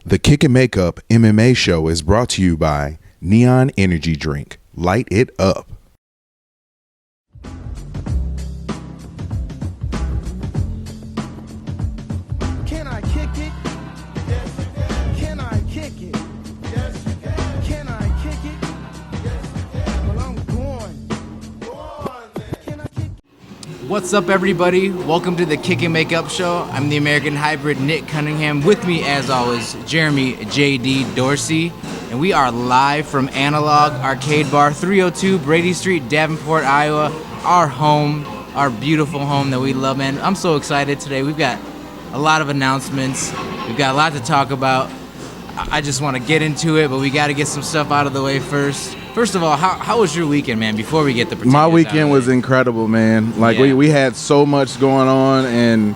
The Kick and Makeup MMA show is brought to you by Neon Energy Drink. Light it up. Can I kick it? Yes, you can. Can I kick it? Yes, you can. Can I kick it? Yes, you can. Well, I'm going. Go on, man. Can I kick it? What's up, everybody? Welcome to the Kick and Makeup show. I'm the American hybrid Nick Cunningham. With me, as always, Jeremy JD Dorsey. And we are live from Analog Arcade Bar, 302 Brady Street, Davenport, Iowa. Our home, our beautiful home that we love, man. I'm so excited today. We've got a lot of announcements. We've got a lot to talk about. I just want to get into it, but we got to get some stuff out of the way first. First of all, how was your weekend, man, before we get the particulars? My weekend was incredible, man. Like, Yeah. we had so much going on, and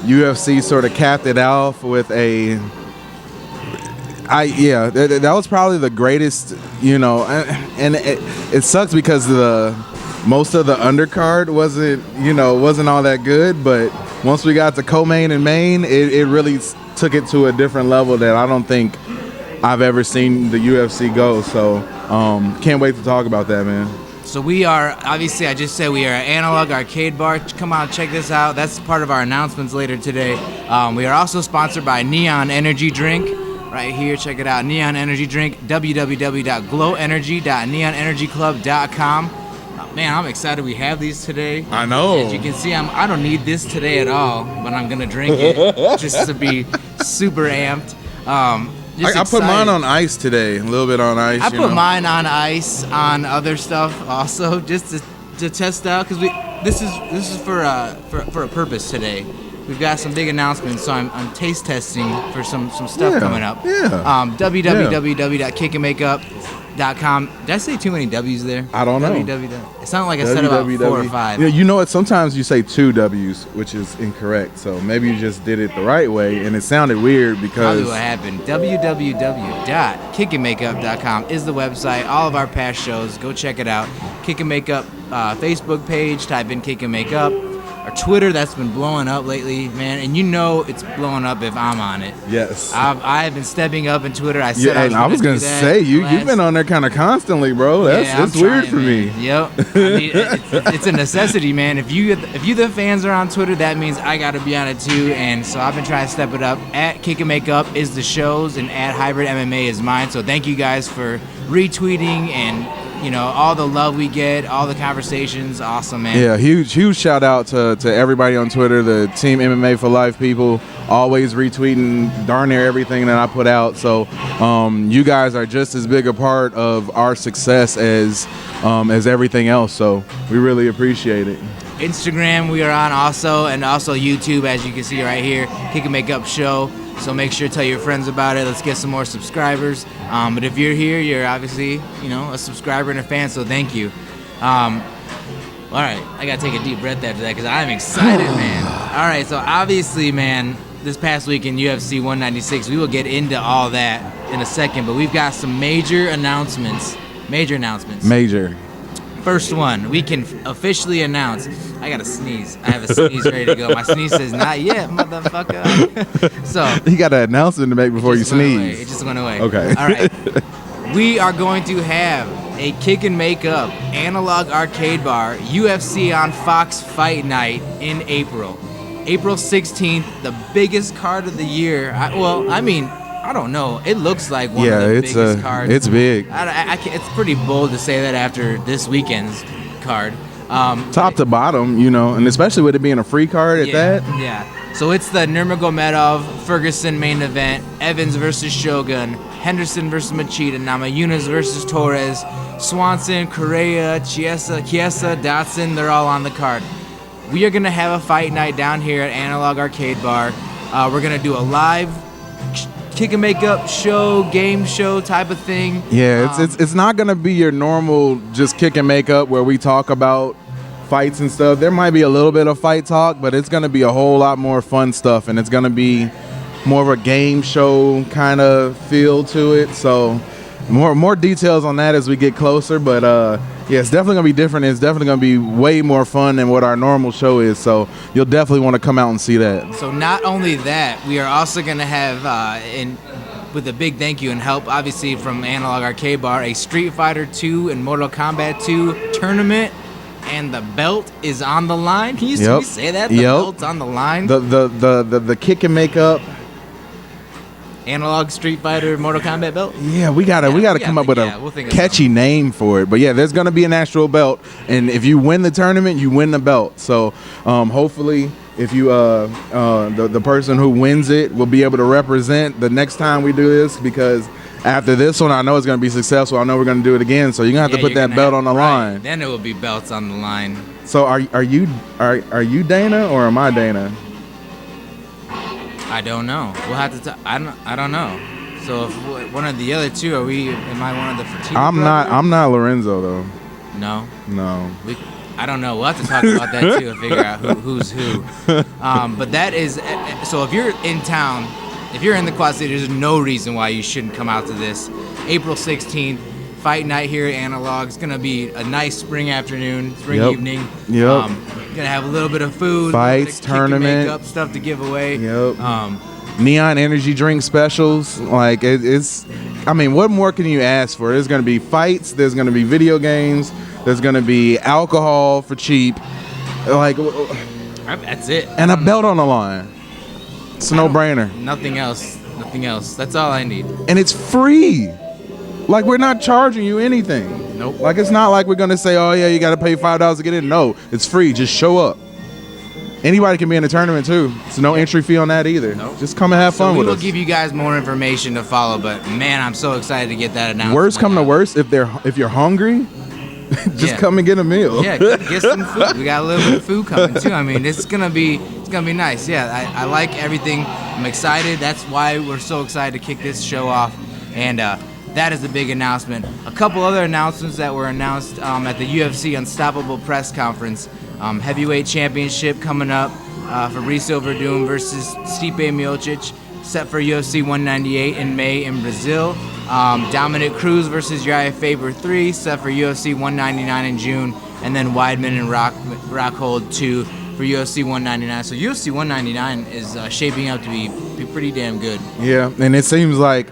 UFC sort of capped it off with that was probably the greatest, and it sucks because most of the undercard wasn't all that good, but once we got to co-main and main, it really took it to a different level that I don't think I've ever seen the UFC go. So can't wait to talk about that, man. So we are, obviously, I just said we are at Analog Arcade Bar. Come out, check this out. That's part of our announcements later today. We are also sponsored by Neon Energy Drink. Right here, check it out. Neon Energy Drink, www.glowenergy.neonenergyclub.com. Man, I'm excited we have these today. I know. As you can see, I don't need this today at all, but I'm gonna drink it just to be super amped. I put mine on ice today, a little bit on ice. I put mine on ice on other stuff also, just to test out, because this is for a purpose today. We've got some big announcements, so I'm taste testing for some stuff coming up. Yeah. www.kickandmakeup.com. Did I say too many W's there? I don't know. It sounded like I said about 4 or 5. Yeah, you know what? Sometimes you say 2 W's, which is incorrect. So maybe you just did it the right way, and it sounded weird because. Probably what happened. www.kickandmakeup.com is the website. All of our past shows, go check it out. Kick and Makeup Facebook page. Type in Kick and Makeup. Our Twitter, that's been blowing up lately, man, and it's blowing up if I'm on it. Yes. I've been stepping up in Twitter. I said I was gonna say you've been on there kind of constantly, bro. That's weird for me. Yep. It's a necessity, man. If you the fans are on Twitter, that means I gotta be on it too. And so I've been trying to step it up. At Kick and Makeup is the shows, and at Hybrid MMA is mine. So thank you guys for retweeting and all the love we get, all the conversations. Awesome, man. Yeah, huge shout out to everybody on Twitter, the Team MMA for Life people, always retweeting darn near everything that I put out. So you guys are just as big a part of our success as everything else. So we really appreciate it. Instagram we are on also, and also YouTube, as you can see right here, Kick and Makeup Show. So make sure to tell your friends about it. Let's get some more subscribers. But if you're here, you're obviously, a subscriber and a fan, so thank you. All right, I got to take a deep breath after that because I'm excited, man. All right, so obviously, man, this past week in UFC 196, we will get into all that in a second, but we've got some major announcements. Major. First one, we can officially announce. I got to sneeze. I have a sneeze ready to go. My sneeze says, not yet, motherfucker. So you got an announcement to make before you sneeze. It just went away. Okay. All right. We are going to have a Kick and Makeup Analog Arcade Bar UFC on Fox Fight Night in April. April 16th, the biggest card of the year. I don't know. It looks like one of the biggest cards. It's big. It's pretty bold to say that after this weekend's card. Top to bottom, and especially with it being a free card at that. Yeah. So it's the Nurmagomedov Ferguson main event. Evans versus Shogun. Henderson versus Machida. Namajunas versus Torres. Swanson, Correia, Chiesa, Dodson. They're all on the card. We are going to have a fight night down here at Analog Arcade Bar. We're going to do a live Kick and Makeup show, game show type of thing. Yeah, it's not gonna be your normal just Kick and Makeup where we talk about fights and stuff. There might be a little bit of fight talk, but it's gonna be a whole lot more fun stuff, and it's gonna be more of a game show kind of feel to it. So more details on that as we get closer, but yeah, it's definitely gonna be different. It's definitely gonna be way more fun than what our normal show is. So you'll definitely want to come out and see that. So not only that, we are also gonna have with a big thank you and help, obviously, from Analog Arcade Bar, a Street Fighter 2 and Mortal Kombat 2 tournament, and the belt is on the line. Can you say that? The belt's on the line. The kick and make up. Analog Street Fighter Mortal Kombat belt. Yeah, we gotta come up with a catchy name for it. But yeah, there's gonna be an actual belt, and if you win the tournament, you win the belt. So hopefully, if you the person who wins it will be able to represent the next time we do this, because after this one, I know it's gonna be successful. I know we're gonna do it again. So you're gonna have to put that belt on the line. Then it will be belts on the line. So are you Dana or am I Dana? I don't know. We'll have to. I don't know. So if one of the other two, am I one of the fraternity? I'm not Lorenzo though. No. I don't know. We'll have to talk about that too and figure out who's who. But that is. So if you're in town, if you're in the Quad City, there's no reason why you shouldn't come out to this. April 16th, fight night here at Analog. It's gonna be a nice spring afternoon, evening. Yep. Gonna have a little bit of food, fights, tournament, makeup, stuff to give away. Yep. Neon energy drink specials. Like it's. I mean, what more can you ask for? There's gonna be fights. There's gonna be video games. There's gonna be alcohol for cheap. Like that's it. And a belt on the line. It's a no-brainer. Nothing else. That's all I need. And it's free. Like, we're not charging you anything. Nope. Like, it's not like we're going to say, oh, yeah, you got to pay $5 to get in. No, it's free. Just show up. Anybody can be in the tournament, too. It's no entry fee on that either. Nope. Just come and have fun with us. We will give you guys more information to follow, but, man, I'm so excited to get that announcement. Worst come to worst, if you're hungry, just come and get a meal. Yeah, get some food. We got a little bit of food coming, too. I mean, it's gonna be nice. Yeah, I like everything. I'm excited. That's why we're so excited to kick this show off. And that is a big announcement. A couple other announcements that were announced at the UFC Unstoppable press conference. Heavyweight championship coming up. Fabricio Werdum versus Stipe Miocic, set for UFC 198 in May in Brazil. Dominick Cruz versus Urijah Faber 3, set for UFC 199 in June. And then Weidman and Rockhold 2 for UFC 199. So UFC 199 is shaping up to be pretty damn good. Yeah, and it seems like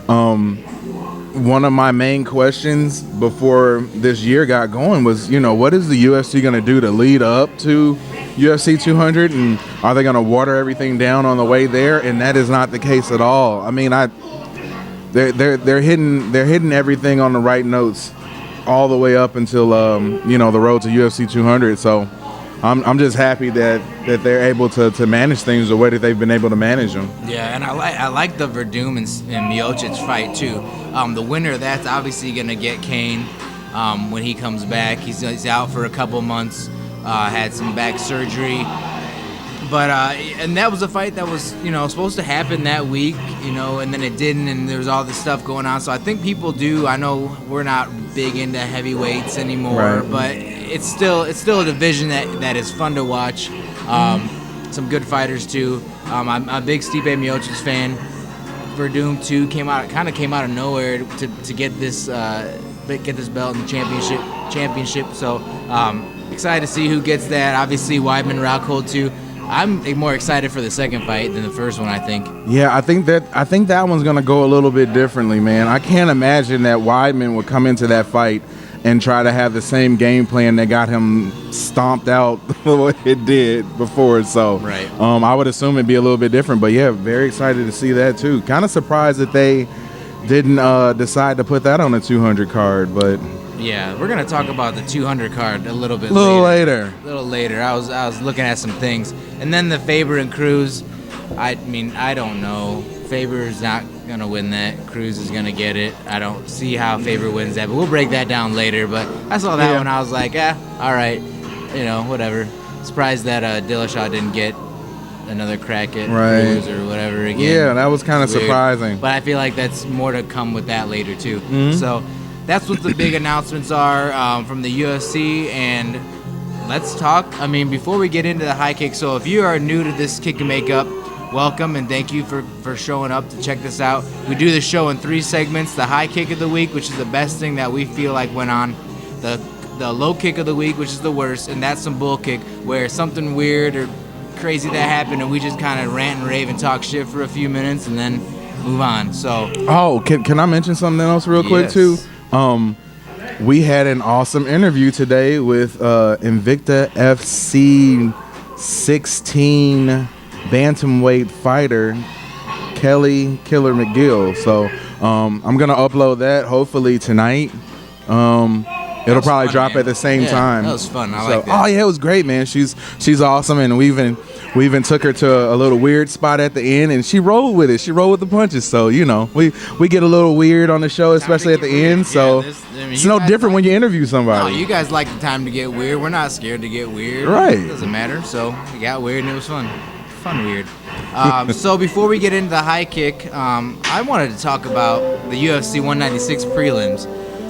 one of my main questions before this year got going was, what is the UFC going to do to lead up to UFC 200, and are they going to water everything down on the way there? And that is not the case at all. I mean, they're hitting everything on the right notes all the way up until the road to UFC 200. So I'm just happy that they're able to manage things the way that they've been able to manage them. Yeah, and I like the Werdum and Miocic fight too. The winner of that's obviously gonna get Kane when he comes back. He's out for a couple months. Had some back surgery, but and that was a fight that was supposed to happen that week, and then it didn't, and there was all this stuff going on. So I think people do. I know we're not big into heavyweights anymore, right. But it's still a division that is fun to watch. Some good fighters too. I'm a big Stipe Miocic fan. Werdum too came out of nowhere to get this belt in the championship. So excited to see who gets that. Obviously Weidman, Rockhold too. I'm more excited for the second fight than the first one, I think. Yeah, I think that one's gonna go a little bit differently, man. I can't imagine that Weidman would come into that fight and try to have the same game plan that got him stomped out the way it did before. So right. I would assume it'd be a little bit different. But yeah, very excited to see that too. Kind of surprised that they didn't decide to put that on the 200 card, but yeah, we're gonna talk about the 200 card a little bit later. A little later. I was looking at some things, and then the Faber and Cruz. I mean, I don't know. Faber's not gonna win that. Cruz is gonna get it. I don't see how Faber wins that, but we'll break that down later. But I saw that one. I was like, all right, whatever. Surprised that Dillashaw didn't get another crack at Cruz or whatever again. Yeah, that was kind of surprising. But I feel like that's more to come with that later too. Mm-hmm. So that's what the big announcements are from the UFC. And let's talk. I mean, before we get into the high kick, so if you are new to this Kick and Makeup, welcome and thank you for showing up to check this out. We do the show in 3 segments: the high kick of the week, which is the best thing that we feel like went on; the low kick of the week, which is the worst, and that's some bull kick where something weird or crazy that happened and we just kind of rant and rave and talk shit for a few minutes, and then move on. So Can I mention something else real quick too? We had an awesome interview today with Invicta FC 16 bantamweight fighter Kelly Killer McGill. So I'm gonna upload that hopefully tonight. It'll probably drop at the same time. That was fun. I like that. Oh yeah, it was great, man. She's awesome, and we even took her to a little weird spot at the end, and she rolled with it. She rolled with the punches. So we get a little weird on the show, especially at the end. So it's no different when you interview somebody. No, you guys like the time to get weird. We're not scared to get weird. Right. It doesn't matter. So we got weird, and it was fun. Weird. So before we get into the high kick, I wanted to talk about the UFC 196 prelims.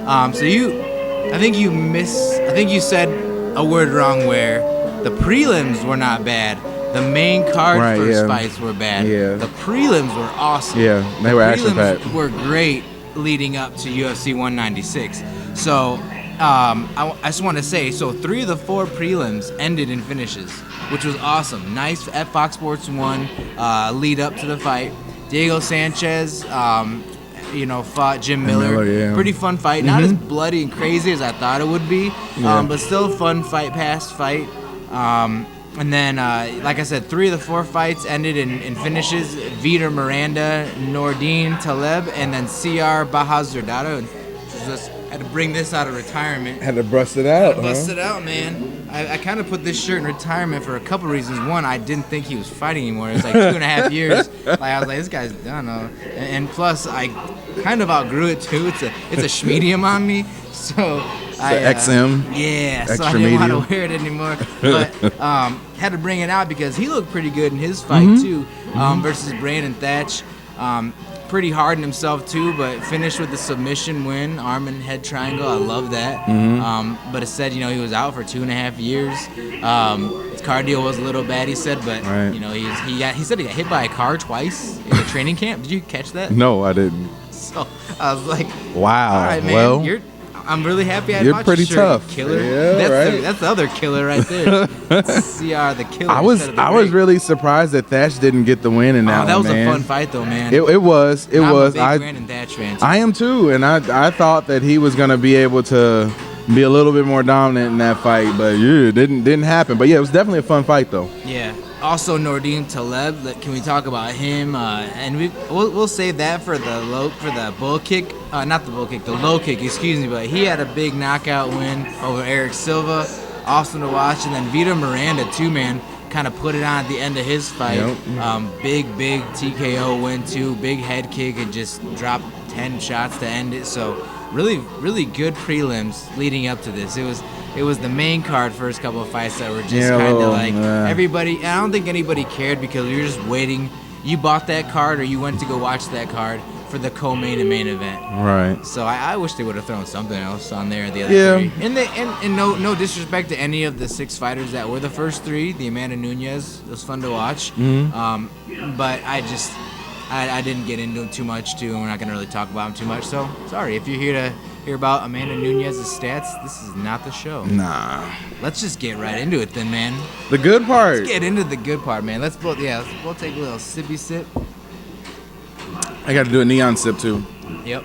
I think you said a word wrong where the prelims were not bad. The main card fights were bad. Yeah. The prelims were awesome. Yeah, they were action Prelims packed. were great leading up to UFC 196. So I just want to say, 3 of the 4 prelims ended in finishes, which was awesome. Nice at Fox Sports 1 lead up to the fight. Diego Sanchez, fought Jim Miller. Pretty fun fight. Not as bloody and crazy as I thought it would be, but still a fun fight. And then, like I said, 3 of the 4 fights ended in finishes. Vitor Miranda, Nordine, Taleb, and then CR Bahazardado. Just had to bring this out of retirement. Had to bust it out. Bust it out, man. I kind of put this shirt in retirement for a couple reasons. One, I didn't think he was fighting anymore. It was like 2.5 years. I was like, this guy's done. And plus, I kind of outgrew it too. It's a schmedium on me. So XM. Yeah. Extra So I didn't want medium. to wear it anymore. But had to bring it out because he looked pretty good in his fight too, versus Brandon Thatch. Pretty hard on himself too, but finished with the submission win, arm and head triangle. I love that. But it said, he was out for 2.5 years. His cardio was a little bad, he said, but he said he got hit by a car twice in the training camp. Did you catch that? No, I didn't. So I was like, wow. all right, man, well, I'm really happy I you're bought pretty your shirt, tough. killer. Yeah, That's the other killer right there. CR the killer. I was really surprised that Thatch didn't get the win in that one. That was man. a fun fight though, man. It was. I'm a big Brandon Thatch fan too. I am too, and I thought that he was gonna be able to be a little bit more dominant in that fight, but it didn't happen. But yeah, it was definitely a fun fight though. Yeah. Also, Nordine Taleb. Can we talk about him? And we'll save that for the bull kick. Not the bull kick, the low kick. Excuse me. But he had a big knockout win over Eric Silva. Awesome to watch. And then Vitor Miranda too, man. Kind of put it on at the end of his fight. Yep. Big TKO win too. Big head kick and just dropped 10 shots to end it. So really, really good prelims leading up to this. It was the main card first couple of fights that were just kind of like everybody. I don't think anybody cared because we were just waiting. You bought that card or you went to go watch that card for the co-main and main event. Right. So I wish they would have thrown something else on there. The other 3. And no disrespect to any of the 6 fighters that were the first 3. The Amanda Nunez was fun to watch. But I didn't get into him too much too, and we're not gonna really talk about him too much. So sorry if you're here to hear about Amanda Nunez's stats. This is not the show. Nah. Let's just get right into it then, man. The good part. Let's get into the good part, man. Let's both take a little sippy sip. I got to do a neon sip too. Yep.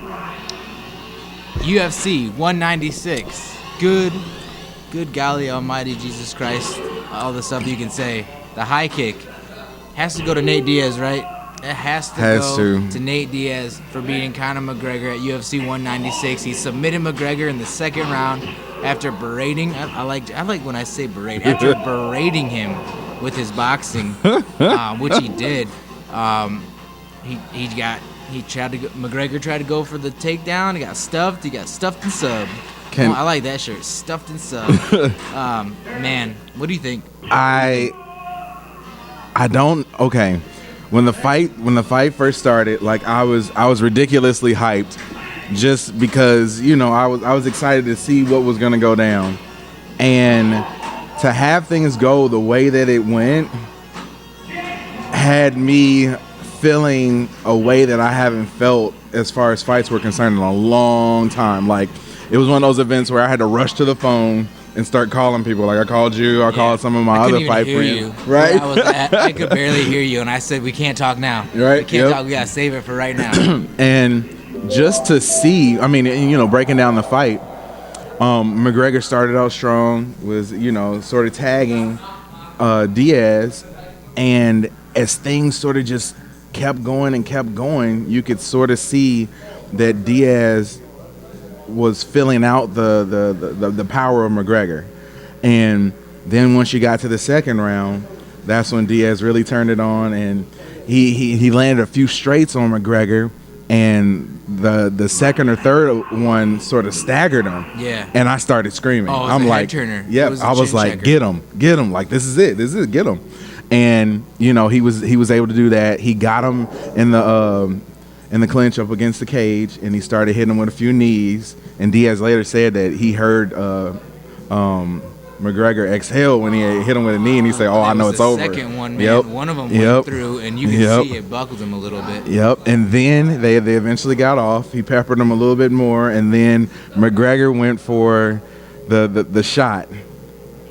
UFC 196. Good golly almighty Jesus Christ. All the stuff you can say. The high kick has to go to Nate Diaz, right? It has to go to Nate Diaz for beating Conor McGregor at UFC 196. He submitted McGregor in the second round after berating. I like when I say berate. After berating him with his boxing, which he did. McGregor tried to go for the takedown. He got stuffed. He got stuffed and subbed. I like that shirt. Stuffed and subbed. Man, what do you think? I don't. Okay. When the fight first started, like I was ridiculously hyped, just because I was excited to see what was gonna go down, and to have things go the way that it went had me feeling a way that I haven't felt as far as fights were concerned in a long time. Like it was one of those events where I had to rush to the phone, and start calling people. Like I called you, I called some of my other fight friends. Right? I was I could barely hear you, and I said, we can't talk now. Right, We can't talk. We got to save it for right now. And just to see, I mean, you know, breaking down the fight, McGregor started out strong, was, you know, sort of tagging Diaz, and as things sort of just kept going, you could sort of see that Diaz was filling out the power of McGregor. And then once you got to the second round, that's when Diaz really turned it on, and he landed a few straights on McGregor, and the second or third one sort of staggered him. Yeah. And I started screaming. Oh, it was I'm a like, head turner. yep. I was like, get him, like this is it, get him. And you know, he was able to do that. He got him in the clinch up against the cage, and he started hitting him with a few knees. And Diaz later said that he heard McGregor exhale when he hit him with a knee, and he said, "Oh, I know it's over." Second one, man, one of them went through, and you can see it buckled him a little bit. Yep. And then they eventually got off. He peppered him a little bit more, and then McGregor went for the shot.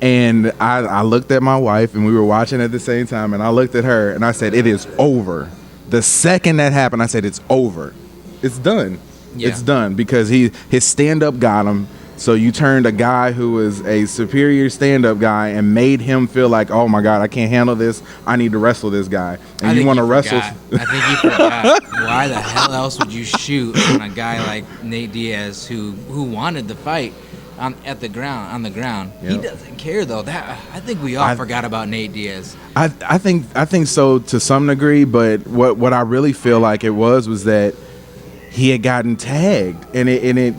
And I looked at my wife, and we were watching at the same time, and I looked at her, and I said, "It is over." The second that happened, I said, "It's over. It's done. Yeah. It's done," because his stand-up got him. So you turned a guy who was a superior stand-up guy and made him feel like, oh my God, I can't handle this. I need to wrestle this guy. And you want to wrestle? I think you forgot. Why the hell else would you shoot on a guy like Nate Diaz who wanted the fight on the ground? Yep. He doesn't care though. I think we all forgot about Nate Diaz. I think so to some degree, but what I really feel like it was that he had gotten tagged, and it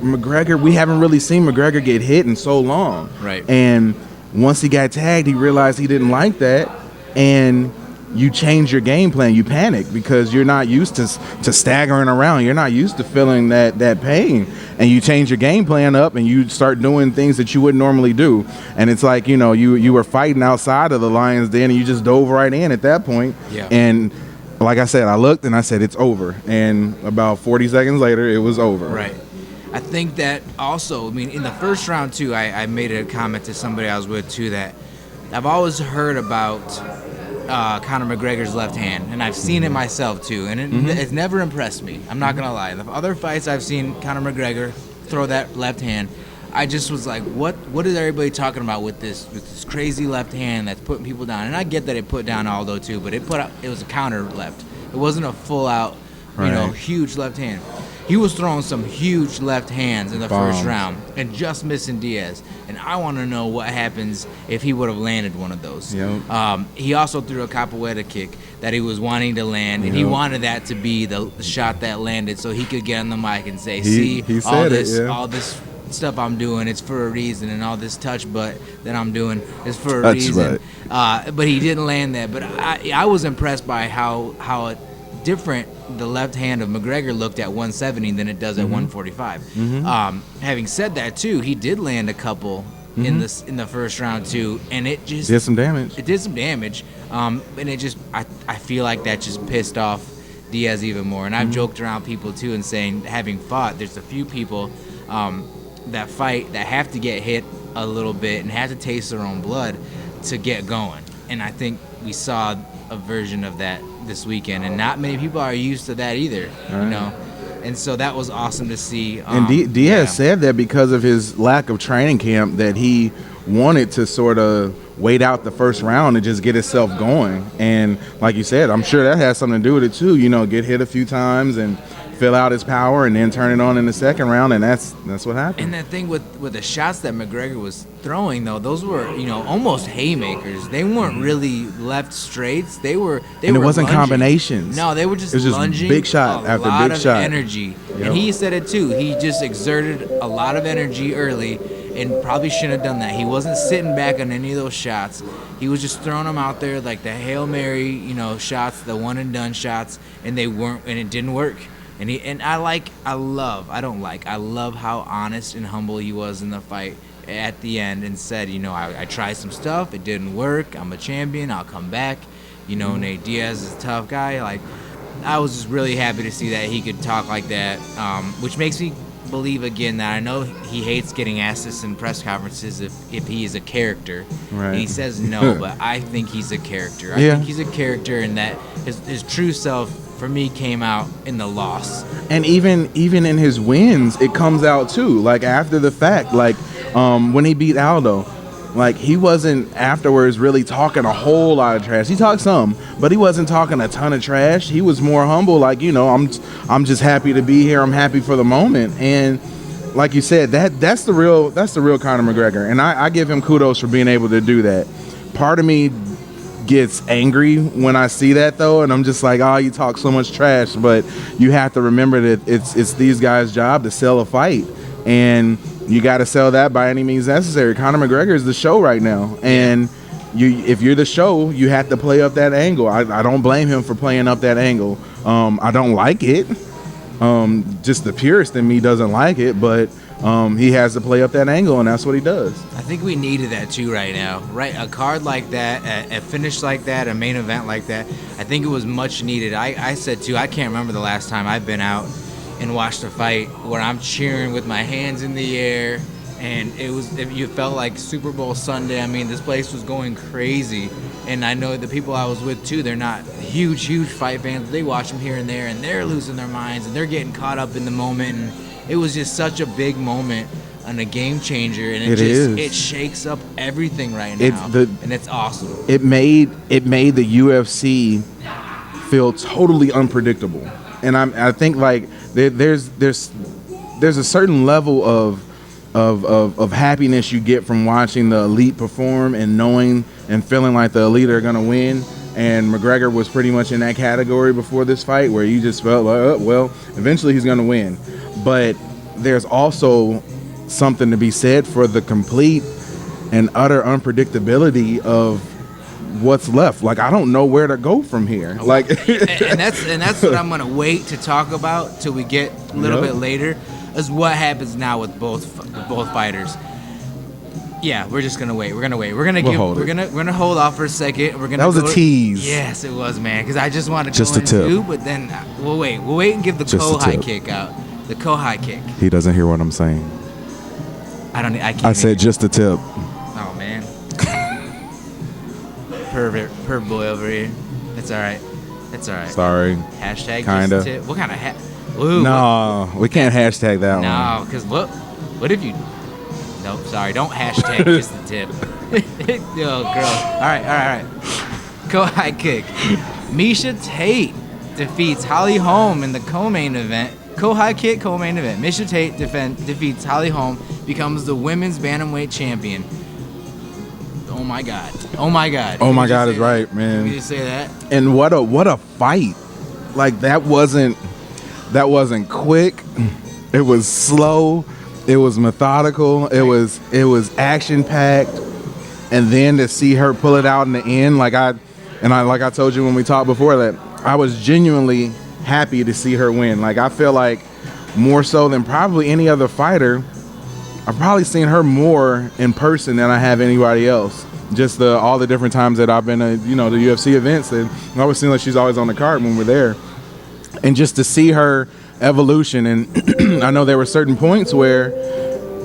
McGregor, we haven't really seen McGregor get hit in so long. Right. And once he got tagged, he realized he didn't like that, and you change your game plan. You panic because you're not used to staggering around. You're not used to feeling that pain, and you change your game plan up, and you start doing things that you wouldn't normally do. And it's like, you know, you were fighting outside of the Lions Den, and you just dove right in at that point. Yeah. And like I said, I looked and I said, it's over. And about 40 seconds later, it was over. Right. I think that also, I mean, in the first round, too, I made a comment to somebody I was with, too, that I've always heard about Conor McGregor's left hand, and I've seen it myself, too, and it's never impressed me. I'm not going to lie. The other fights I've seen Conor McGregor throw that left hand, I just was like, what is everybody talking about with this crazy left hand that's putting people down? And I get that it put down Aldo, too, but it was a counter left. It wasn't a full-out, huge left hand. He was throwing some huge left hands in the first round and just missing Diaz. And I want to know what happens if he would have landed one of those. Yep. He also threw a capoeira kick that he was wanting to land, and he wanted that to be the shot that landed so he could get on the mic and say, all this stuff I'm doing, it's for a reason, and all this touch butt that I'm doing is for a reason. But he didn't land that. But I was impressed by how different the left hand of McGregor looked at 170 than it does at 145. Having said that, too, he did land a couple in the first round too, and it just did some damage. It did some damage, and it just I feel like that just pissed off Diaz even more. And I've joked around people too and saying, having fought, there's a few people that fight that have to get hit a little bit and have to taste their own blood to get going. And I think we saw a version of that this weekend, and not many people are used to that either, you know. And so that was awesome to see. And Diaz said that because of his lack of training camp, that he wanted to sort of wait out the first round and just get himself going. And like you said, I'm sure that has something to do with it too. You know, get hit a few times and fill out his power, and then turn it on in the second round, and that's what happened. And that thing with the shots that McGregor was throwing, though, those were, you know, almost haymakers. They weren't really left straights. They were it wasn't lunging. Combinations. No, they were just lunging. Big shot after big shot. A lot of energy. Yep. And he said it too. He just exerted a lot of energy early, and probably shouldn't have done that. He wasn't sitting back on any of those shots. He was just throwing them out there like the Hail Mary, you know, shots, the one and done shots, and it didn't work. And I love how honest and humble he was in the fight at the end, and said, you know, I tried some stuff, it didn't work, I'm a champion, I'll come back. You know, Nate Diaz is a tough guy. Like, I was just really happy to see that he could talk like that, which makes me believe again that I know he hates getting asked this in press conferences if he is a character. Right. And he says no, but I think he's a character. I think he's a character, and that his true self for me came out in the loss. And even in his wins, it comes out too. Like after the fact, like when he beat Aldo, like he wasn't afterwards really talking a whole lot of trash. He talked some, but he wasn't talking a ton of trash. He was more humble, like, you know, I'm just happy to be here. I'm happy for the moment. And like you said, that's the real Conor McGregor. And I give him kudos for being able to do that. Part of me gets angry when I see that though, and I'm just like, oh, you talk so much trash, but you have to remember that it's these guys' job to sell a fight, and you got to sell that by any means necessary. Conor McGregor is the show right now, and if you're the show, you have to play up that angle. I don't blame him for playing up that angle. I don't like it. Just the purist in me doesn't like it, but he has to play up that angle, and that's what he does. I think we needed that too right now, right? A card like that, a finish like that, a main event like that. I think it was much needed. I said too, I can't remember the last time I've been out and watched a fight where I'm cheering with my hands in the air, and you felt like Super Bowl Sunday. I mean, this place was going crazy, and I know the people I was with too, they're not huge fight fans. They watch them here and there, and they're losing their minds, and they're getting caught up in the moment, and it was just such a big moment and a game changer, and it shakes up everything right now, and it's awesome. It made the UFC feel totally unpredictable, and I think like there's a certain level of happiness you get from watching the elite perform and knowing and feeling like the elite are gonna win. And McGregor was pretty much in that category before this fight, where you just felt like, oh, well, eventually he's gonna win. But there's also something to be said for the complete and utter unpredictability of what's left. Like, I don't know where to go from here. Like, and that's what I'm gonna wait to talk about till we get a little bit later, is what happens now with both fighters. Yeah, we're just gonna wait. We're gonna hold off for a second. That was a tease. Yes, it was, man. Because I just wanted to Just go a tip. into, but then we'll wait. We'll wait and give the Just a co-high tip. kick out. The co-high kick. He doesn't hear what I'm saying. I can't. I said hear. just a tip. Oh man. Pervert boy over here. It's all right. It's all right. Sorry. Hashtag Kinda. just a tip. What kind of Ooh, No, we can't hashtag that one. No, because what if you... Nope, sorry. Don't hashtag just the tip. Yo, girl. All right. Co-high kick. Miesha Tate defeats Holly Holm in the co-main event. Co-high kick, co-main event. Miesha Tate defeats Holly Holm, becomes the women's bantamweight champion. Oh my God. Oh my God is right, man. Can you just say that? And what a fight. Like, that wasn't quick. It was slow. It was methodical. It was action packed. And then to see her pull it out in the end, like I told you when we talked before, that I was genuinely happy to see her win. Like, I feel like more so than probably any other fighter, I've probably seen her more in person than I have anybody else. Just all the different times that I've been to, the UFC events, and it always seems like she's always on the card when we're there. And just to see her evolution, and I know there were certain points where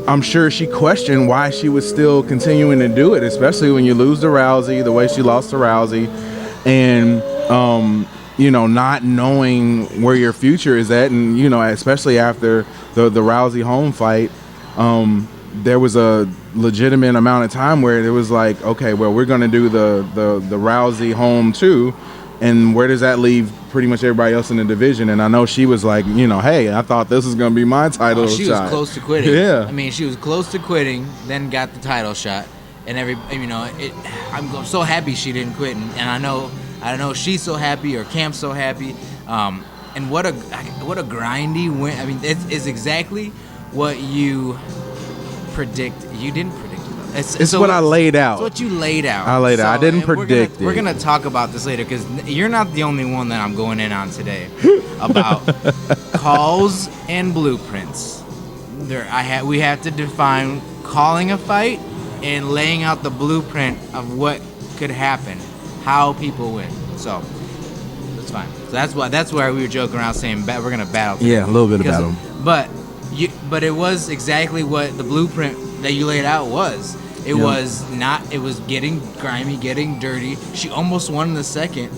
I'm sure she questioned why she was still continuing to do it, especially when you lose to Rousey, the way she lost to Rousey, and not knowing where your future is at, and especially after the Rousey home fight, there was a legitimate amount of time where it was like, okay, well, we're going to do the Rousey home too, and where does that leave pretty much everybody else in the division? And I know she was like, hey, I thought this was going to be my title shot. She was close to quitting. Yeah. I mean, she was close to quitting, then got the title shot. And I'm so happy she didn't quit. And I know she's so happy, or Camp's so happy. And what a grindy win. I mean, it's exactly what you predict. You didn't predict it, though. It's what I laid out. It's what you laid out. I laid out. I didn't predict it. We're going to talk about this later, because you're not the only one that I'm going in on today about calls and blueprints. We have to define calling a fight and laying out the blueprint of what could happen, how people win. So that's fine. So that's why we were joking around saying we're going to battle today. Yeah, a little bit of battle. But But it was exactly what the blueprint that you laid out was. It was not. It was getting grimy, getting dirty. She almost won in the second.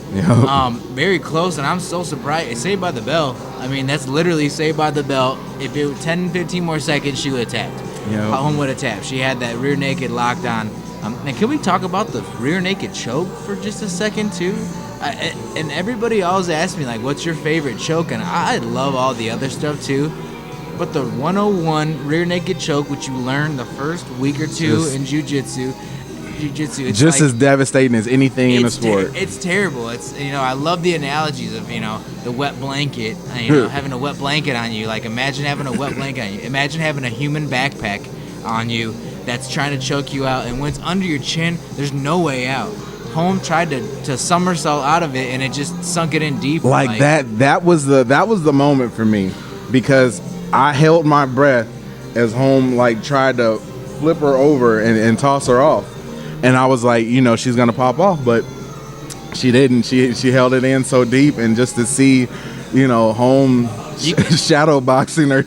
Very close, and I'm so surprised. It's Saved by the Bell. I mean, that's literally Saved by the Bell. If it was 10, 15 more seconds, she would have tapped. Home would have tapped. She had that rear naked locked on. And can we talk about the rear naked choke for just a second too? And everybody always asks me like, "What's your favorite choke?" And I love all the other stuff too. But the 101 rear naked choke, which you learn the first week or two in jiu-jitsu, it's just as devastating as anything in the sport. It's terrible. It's I love the analogies of the wet blanket. Having a wet blanket on you. Like imagine having a wet blanket on you. Imagine having a human backpack on you that's trying to choke you out, and when it's under your chin, there's no way out. Home tried to somersault out of it, and it just sunk it in deep. Like that. That was the moment for me, because I held my breath as Home tried to flip her over and toss her off, and I was like, she's gonna pop off, but she didn't. She held it in so deep, and just to see, Home shadow boxing her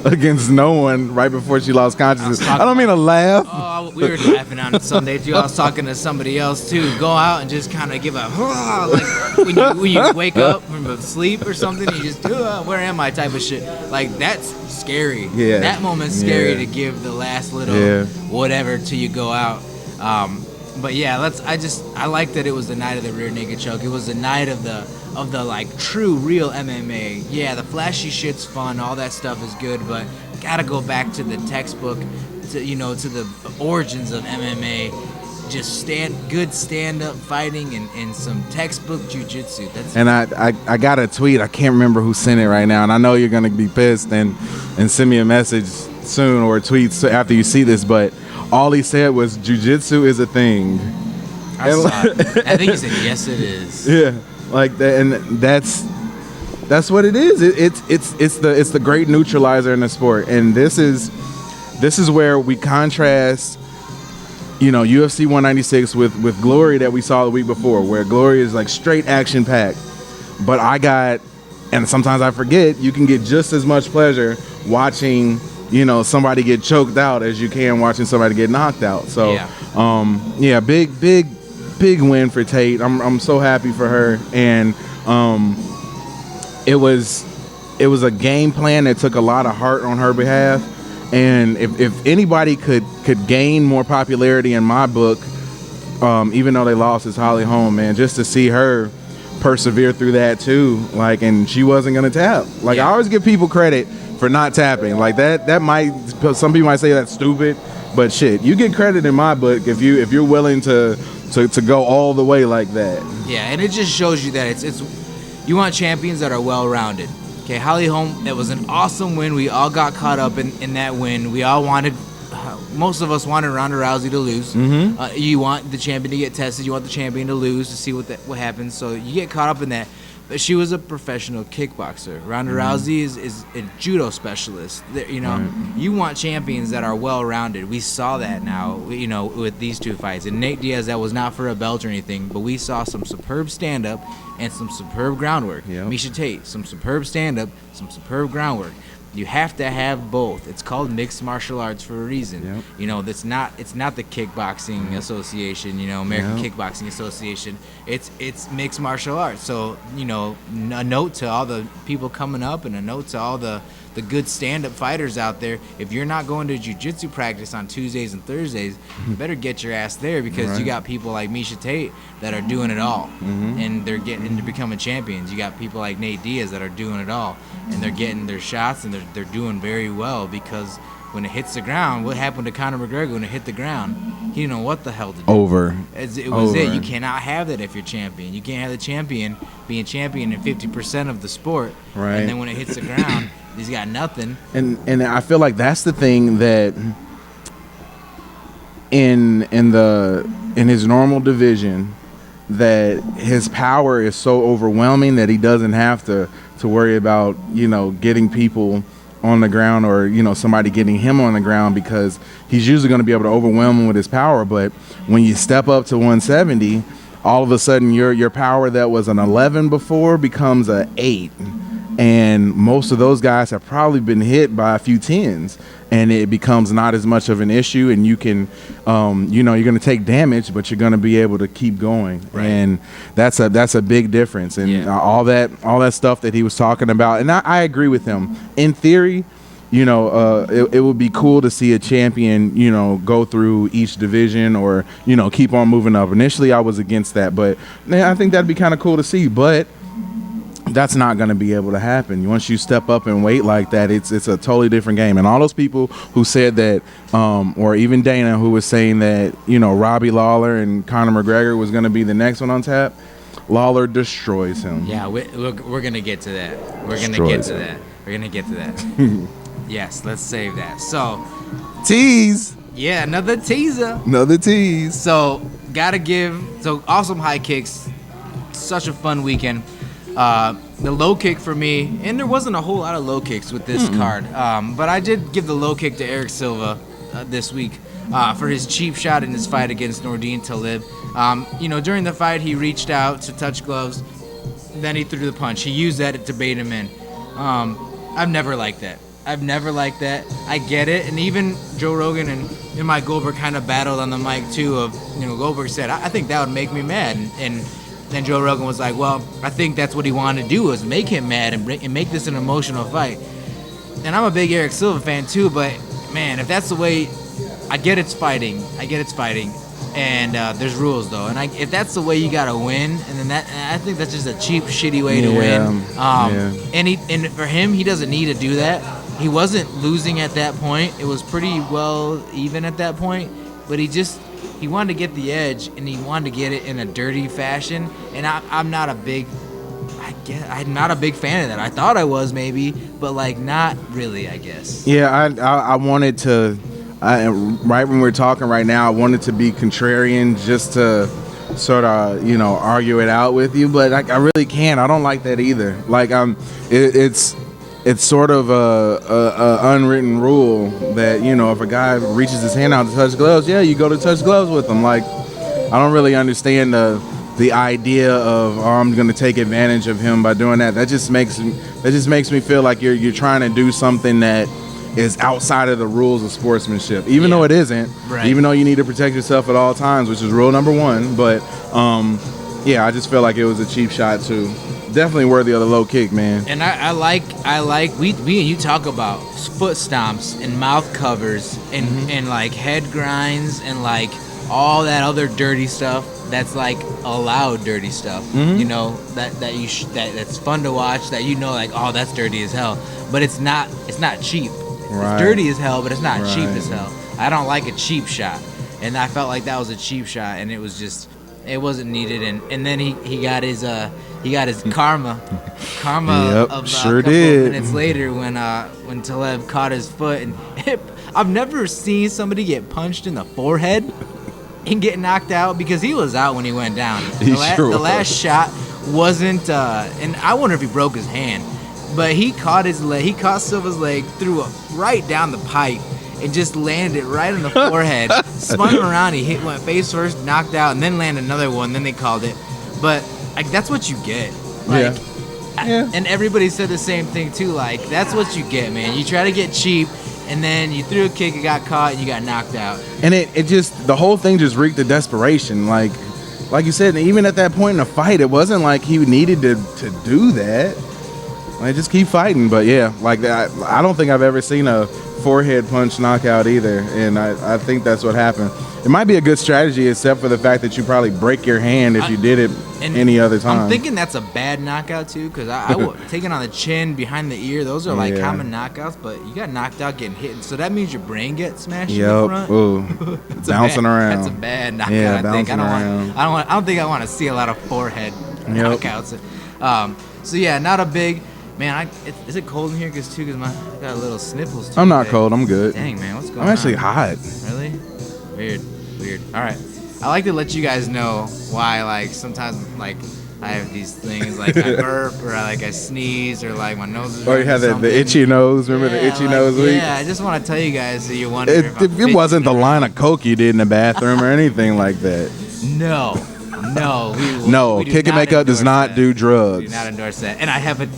against no one right before she lost consciousness. I don't mean to laugh. Oh, we were laughing on it Sunday too. I was talking to somebody else too. Go out and just kind of give a like when you wake up from sleep or something, you just do where am I type of shit. Like that's scary. Yeah. That moment's scary to give the last little whatever till you go out. But yeah, I like that it was the night of the rear naked choke. It was the night of the like true real MMA. Yeah, the flashy shit's fun, all that stuff is good, but gotta go back to the textbook, to the origins of MMA. Just good stand-up fighting and some textbook jiu-jitsu. And I got a tweet. I can't remember who sent it right now, and I know you're gonna be pissed and send me a message soon or a tweet after you see this, but all he said was jiu-jitsu is a thing. I saw it. I think he said yes it is. Yeah. Like that, and that's what it is. It's the great neutralizer in the sport, and this is where we contrast, UFC 196 with Glory that we saw the week before, where Glory is like straight action packed. But and sometimes I forget, you can get just as much pleasure watching somebody get choked out as you can watching somebody get knocked out. So big win for Tate. I'm so happy for her, and it was a game plan that took a lot of heart on her behalf. And if anybody could gain more popularity in my book, even though they lost, is Holly Holm, man. Just to see her persevere through that too, and she wasn't gonna tap. I always give people credit for not tapping. That might, some people might say that's stupid, but shit, you get credit in my book if you're willing to go all the way like that. Yeah, and it just shows you that it's you want champions that are well-rounded. Okay, Holly Holm, that was an awesome win. We all got caught up in that win. We all wanted, most of us wanted Ronda Rousey to lose. Mm-hmm. You want the champion to get tested. You want the champion to lose to see what happens. So you get caught up in that. But she was a professional kickboxer. Ronda Rousey is a judo specialist. You want champions that are well-rounded. We saw that now, with these two fights. And Nate Diaz, that was not for a belt or anything, but we saw some superb stand-up and some superb groundwork. Yep. Miesha Tate, some superb stand-up, some superb groundwork. You have to have both. It's called mixed martial arts for a reason. Yep. It's not the Kickboxing Association, American Kickboxing Association. It's mixed martial arts. So, a note to all the people coming up and a note to all the good stand-up fighters out there. If you're not going to jiu-jitsu practice on Tuesdays and Thursdays, you better get your ass there, because you got people like Miesha Tate that are doing it all, and they're getting into becoming champions. You got people like Nate Diaz that are doing it all, and they're getting their shots, and they're doing very well, because when it hits the ground, what happened to Conor McGregor when it hit the ground? He didn't know what the hell to do. It was it. You cannot have that if you're champion. You can't have the champion being champion in 50% of the sport, and then when it hits the ground, he's got nothing. And I feel like that's the thing that in his normal division, that his power is so overwhelming that he doesn't have to worry about getting people on the ground, or somebody getting him on the ground, because he's usually going to be able to overwhelm him with his power. But when you step up to 170, all of a sudden your power that was an 11 before becomes a 8, and most of those guys have probably been hit by a few 10s, and it becomes not as much of an issue, and you can, you're going to take damage, but you're going to be able to keep going, and that's a big difference, and all that stuff that he was talking about, and I agree with him. In theory, it would be cool to see a champion, go through each division or, keep on moving up. Initially, I was against that, but man, I think that'd be kind of cool to see, but that's not going to be able to happen. Once you step up in weight like that, it's a totally different game. And all those people who said that, or even Dana, who was saying that, Robbie Lawler and Conor McGregor was going to be the next one on tap, Lawler destroys him. Yeah, we're going to get to that. We're going to get to that. Yes, let's save that. So, tease. Yeah, another teaser. Another tease. So, awesome high kicks. Such a fun weekend. The low kick for me, and there wasn't a whole lot of low kicks with this card, but I did give the low kick to Eric Silva this week for his cheap shot in his fight against Nordine Talib. During the fight, he reached out to touch gloves, then he threw the punch. He used that to bait him in. I've never liked that. I get it, and even Joe Rogan and Mike Goldberg kind of battled on the mic too. Goldberg said, "I think that would make me mad," and then Joe Rogan was like, "Well, I think that's what he wanted to do, was make him mad and make this an emotional fight." And I'm a big Eric Silva fan too, but man, if that's the way, I get it's fighting, and there's rules though, and if that's the way you gotta win, and then I think that's just a cheap, shitty way to win. And for him, he doesn't need to do that. He wasn't losing at that point. It was pretty well even at that point, but he wanted to get the edge, and he wanted to get it in a dirty fashion. And I'm not a big fan of that. I thought I was maybe, but not really, I guess. Yeah, I wanted to. Right when we're talking right now, I wanted to be contrarian just to sort of argue it out with you, but I really can't. I don't like that either. It's sort of a unwritten rule that, if a guy reaches his hand out to touch gloves, you go to touch gloves with him. I don't really understand the idea of, I'm going to take advantage of him by doing that. That just makes me feel like you're trying to do something that is outside of the rules of sportsmanship, even though it isn't. Right. Even though you need to protect yourself at all times, which is rule number one. But I just feel like it was a cheap shot too. Definitely worthy of the low kick, man. And I like we and you talk about foot stomps and mouth covers and head grinds and all that other dirty stuff that's allowed dirty stuff. That's fun to watch, that that's dirty as hell, but it's not cheap. Right. It's dirty as hell, but it's not cheap as hell. I don't like a cheap shot, and I felt like that was a cheap shot, and it wasn't needed. And then he got his karma yep, of sure a couple did. of minutes later when Taleb caught his foot, and I've never seen somebody get punched in the forehead and get knocked out, because he was out when he went down. The last shot wasn't, and I wonder if he broke his hand, but he caught his leg. He caught Silva's leg, threw it right down the pipe, and just landed right on the forehead. Spun him around. He went face first, knocked out, and then landed another one. Then they called it. But that's what you get. And everybody said the same thing too. That's what you get, man. You try to get cheap, and then you threw a kick, you got caught, and you got knocked out. And it just, the whole thing just reeked of desperation. Like you said, even at that point in the fight, it wasn't like he needed to do that. Just keep fighting. But I don't think I've ever seen a forehead punch knockout either, and I think that's what happened. It might be a good strategy, except for the fact that you probably break your hand if you did it any other time. I'm thinking that's a bad knockout too, because I taking on the chin, behind the ear, those are common knockouts, but you got knocked out getting hit, so that means your brain gets smashed in the front. Ooh. Bouncing around. That's a bad knockout. I think I don't think I want to see a lot of forehead knockouts. Not a big. Man, is it cold in here? Because I got a little sniffles too. I'm not cold. I'm good. Dang, man, what's going on? I'm actually hot. Really? Weird. All right. I like to let you guys know why, sometimes, I have these things, I burp, or I sneeze, or my nose is. Or you have the itchy nose. Remember the itchy nose week? Yeah, I just want to tell you guys so you wonder if it wasn't the line of coke you did in the bathroom or anything like that. No. No, No, we do Kick and not Makeup does endorse not that. do We drugs. do not endorse that. And I have an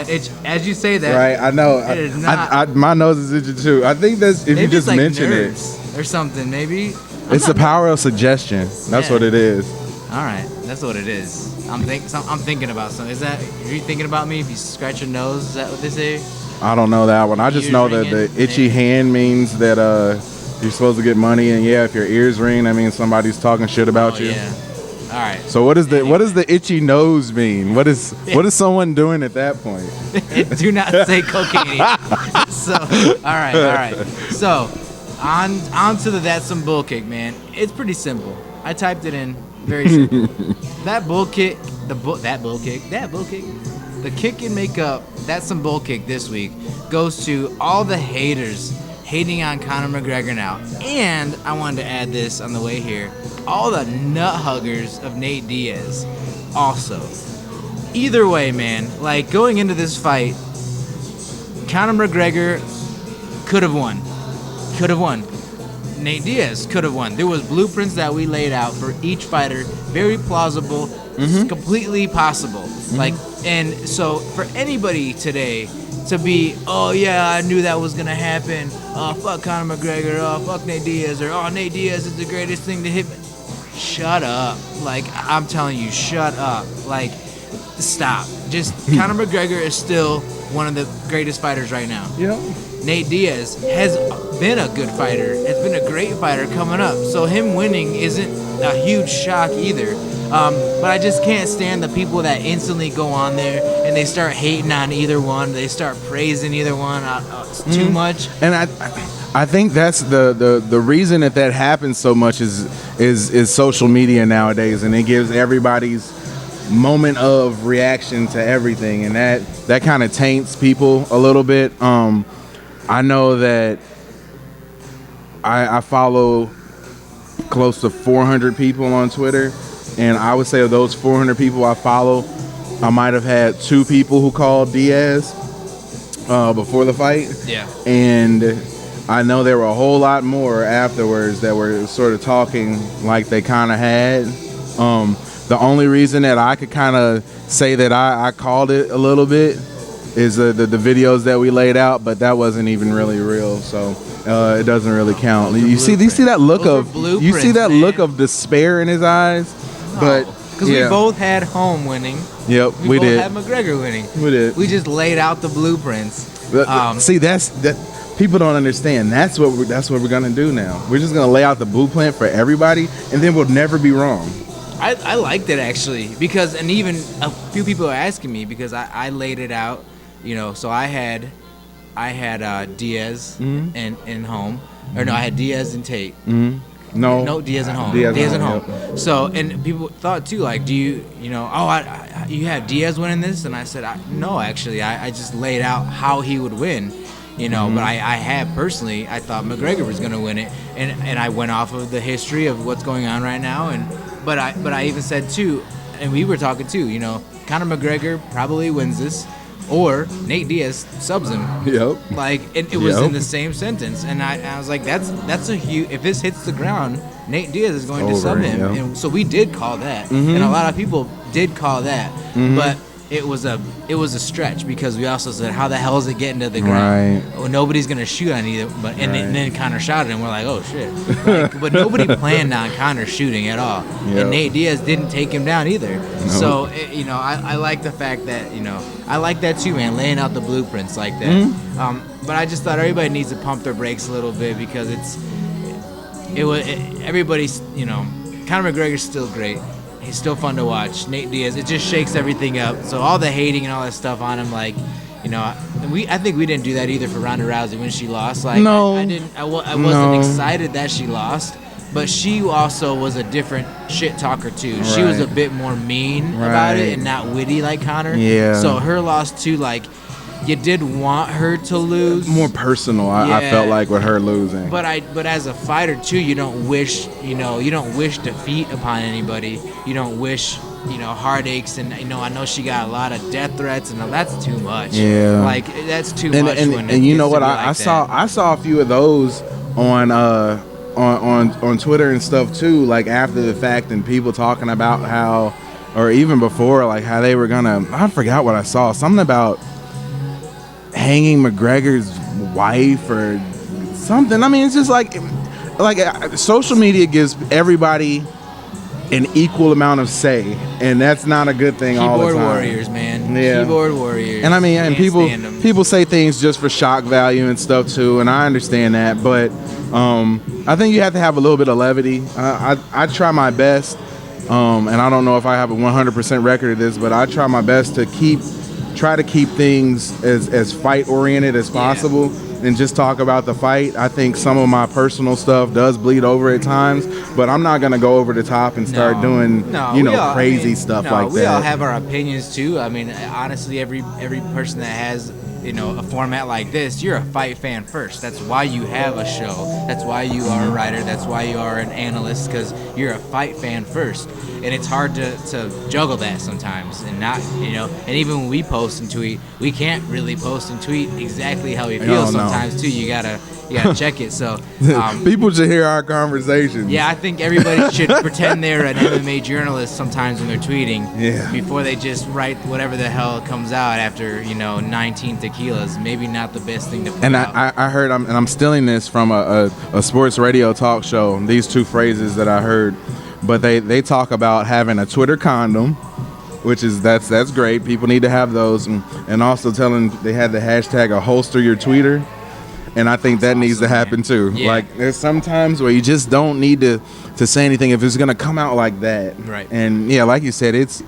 itch as you say that. Right, I know. It is not. My nose is itching too. I think that's if Maybe you just it's like mention nerves or something. Maybe. It's the power of suggestion. That's Yeah. what it is. All right, that's what it is. I'm thinking about something. Are you thinking about me? If you scratch your nose, is that what they say? I don't know that one. I just Ears know that ringing, the itchy maybe. hand means that you're supposed to get money, and yeah, if your ears ring, that means somebody's talking shit about Oh, you. yeah. All right. So what does the itchy nose mean? What is someone doing at that point? Do not say cocaine. So, all right. So, on to the That's Some Bull Kick, man. It's pretty simple. I typed it in. Very simple. That bull kick, the Kick and Makeup That's Some Bull Kick this week goes to all the haters hating on Conor McGregor now. And I wanted to add this on the way here. All the nut huggers of Nate Diaz also. Either way, man, like going into this fight, Conor McGregor could have won. Nate Diaz could have won. There was blueprints that we laid out for each fighter, very plausible, completely possible. Like, and so for anybody today to be, oh yeah, I knew that was gonna happen. Oh fuck Conor McGregor. Oh fuck Nate Diaz. Or oh Nate Diaz is the greatest thing to hit me. Shut up. Like I'm telling you, shut up. Like stop. Just Conor McGregor is still one of the greatest fighters right now. Yeah. Nate Diaz has been a good fighter, has been a great fighter coming up. So him winning isn't a huge shock either. But I just can't stand the people that instantly go on there and they start hating on either one. They start praising either one too much. And I think that's the reason that happens so much is social media nowadays, and it gives everybody's moment of reaction to everything, and that kind of taints people a little bit. I know that I follow close to 400 people on Twitter, and I would say of those 400 people I follow, I might have had 2 people who called Diaz before the fight. Yeah. And I know there were a whole lot more afterwards that were sort of talking like they kind of had. The only reason that I could kind of say that I called it a little bit is the videos that we laid out, but that wasn't even really real, so it doesn't really count. You see that look Those of were blueprints, look man. of despair in his eyes, but Because we both had home winning. Yep, We we both did. had McGregor winning. We did. We just laid out the blueprints. See, that people don't understand. That's what we're gonna do now. We're just gonna lay out the blueprint for everybody, and then we'll never be wrong. I liked it actually because, and even a few people are asking me because I laid it out, so I had Diaz in home, or no, I had Diaz and Tate. No, Diaz and home. Diaz Diaz and and home, home. So, and people thought too, like, do you you have Diaz winning this? And I said, no, actually, I just laid out how he would win, But I had personally, I thought McGregor was going to win it, and I went off of the history of what's going on right now, but I even said too, and we were talking too, Conor McGregor probably wins this, or Nate Diaz subs him. Yep. Like, it was in the same sentence, and I was like, that's a huge. If this hits the ground, Nate Diaz is going to sub him, and so we did call that, and a lot of people did call that, but it was a stretch because we also said, how the hell is it getting to the ground? Right. Well, nobody's gonna shoot on either, but and then Conor shot it, and we're like, oh shit. Like, but nobody planned on Conor shooting at all, and Nate Diaz didn't take him down either. No. So I like the fact that I like that too, man, laying out the blueprints like that. But I just thought everybody needs to pump their brakes a little bit because everybody's Conor McGregor's still great. He's still fun to watch. Nate Diaz, it just shakes everything up. So all the hating and all that stuff on him, like, I think we didn't do that either for Ronda Rousey when she lost. Like, no, I wasn't excited that she lost, but she also was a different shit talker too. Right. She was a bit more mean about it and not witty like Conor. Yeah. So her loss too, like, you did want her to lose. More personal, I felt like, with her losing. But as a fighter too, you don't wish defeat upon anybody. You don't wish heartaches, and I know she got a lot of death threats, and that's too much. Yeah, like that's too much. And you know what? I saw a few of those on on Twitter and stuff too, like after the fact, and people talking about how, or even before, like how they were gonna, I forgot what I saw, something about hanging McGregor's wife or something. I mean, it's just like social media gives everybody an equal amount of say, and that's not a good thing all the time. Keyboard warriors, man. Yeah. Keyboard warriors. And I mean, and Can't stand 'em. people say things just for shock value and stuff too, and I understand that, but I think you have to have a little bit of levity. I try my best, and I don't know if I have a 100% record of this, but I try my best to try to keep things as fight oriented as possible. And just talk about the fight. I think some of my personal stuff does bleed over at times, but I'm not gonna go over the top and start doing crazy stuff like that. We all have our opinions too. I mean, honestly, every person that has a format like this, you're a fight fan first. That's why you have a show. That's why you are a writer. That's why you are an analyst, because you're a fight fan first. And it's hard to juggle that sometimes, and not, and even when we post and tweet, we can't really post and tweet exactly how we feel sometimes too. You gotta check it. So people should hear our conversations. Yeah, I think everybody should pretend they're an MMA journalist sometimes when they're tweeting. Yeah. Before they just write whatever the hell comes out after 19 tequilas. Maybe not the best thing to put and out. I heard, I'm stealing this from a sports radio talk show. These two phrases that I heard, but they talk about having a Twitter condom, which is that's great. People need to have those, and also telling they had the hashtag a holster your tweeter. And I think that needs to happen too. Yeah. Like there's some times where you just don't need to say anything if it's gonna come out like that. Right. And yeah, like you said, it's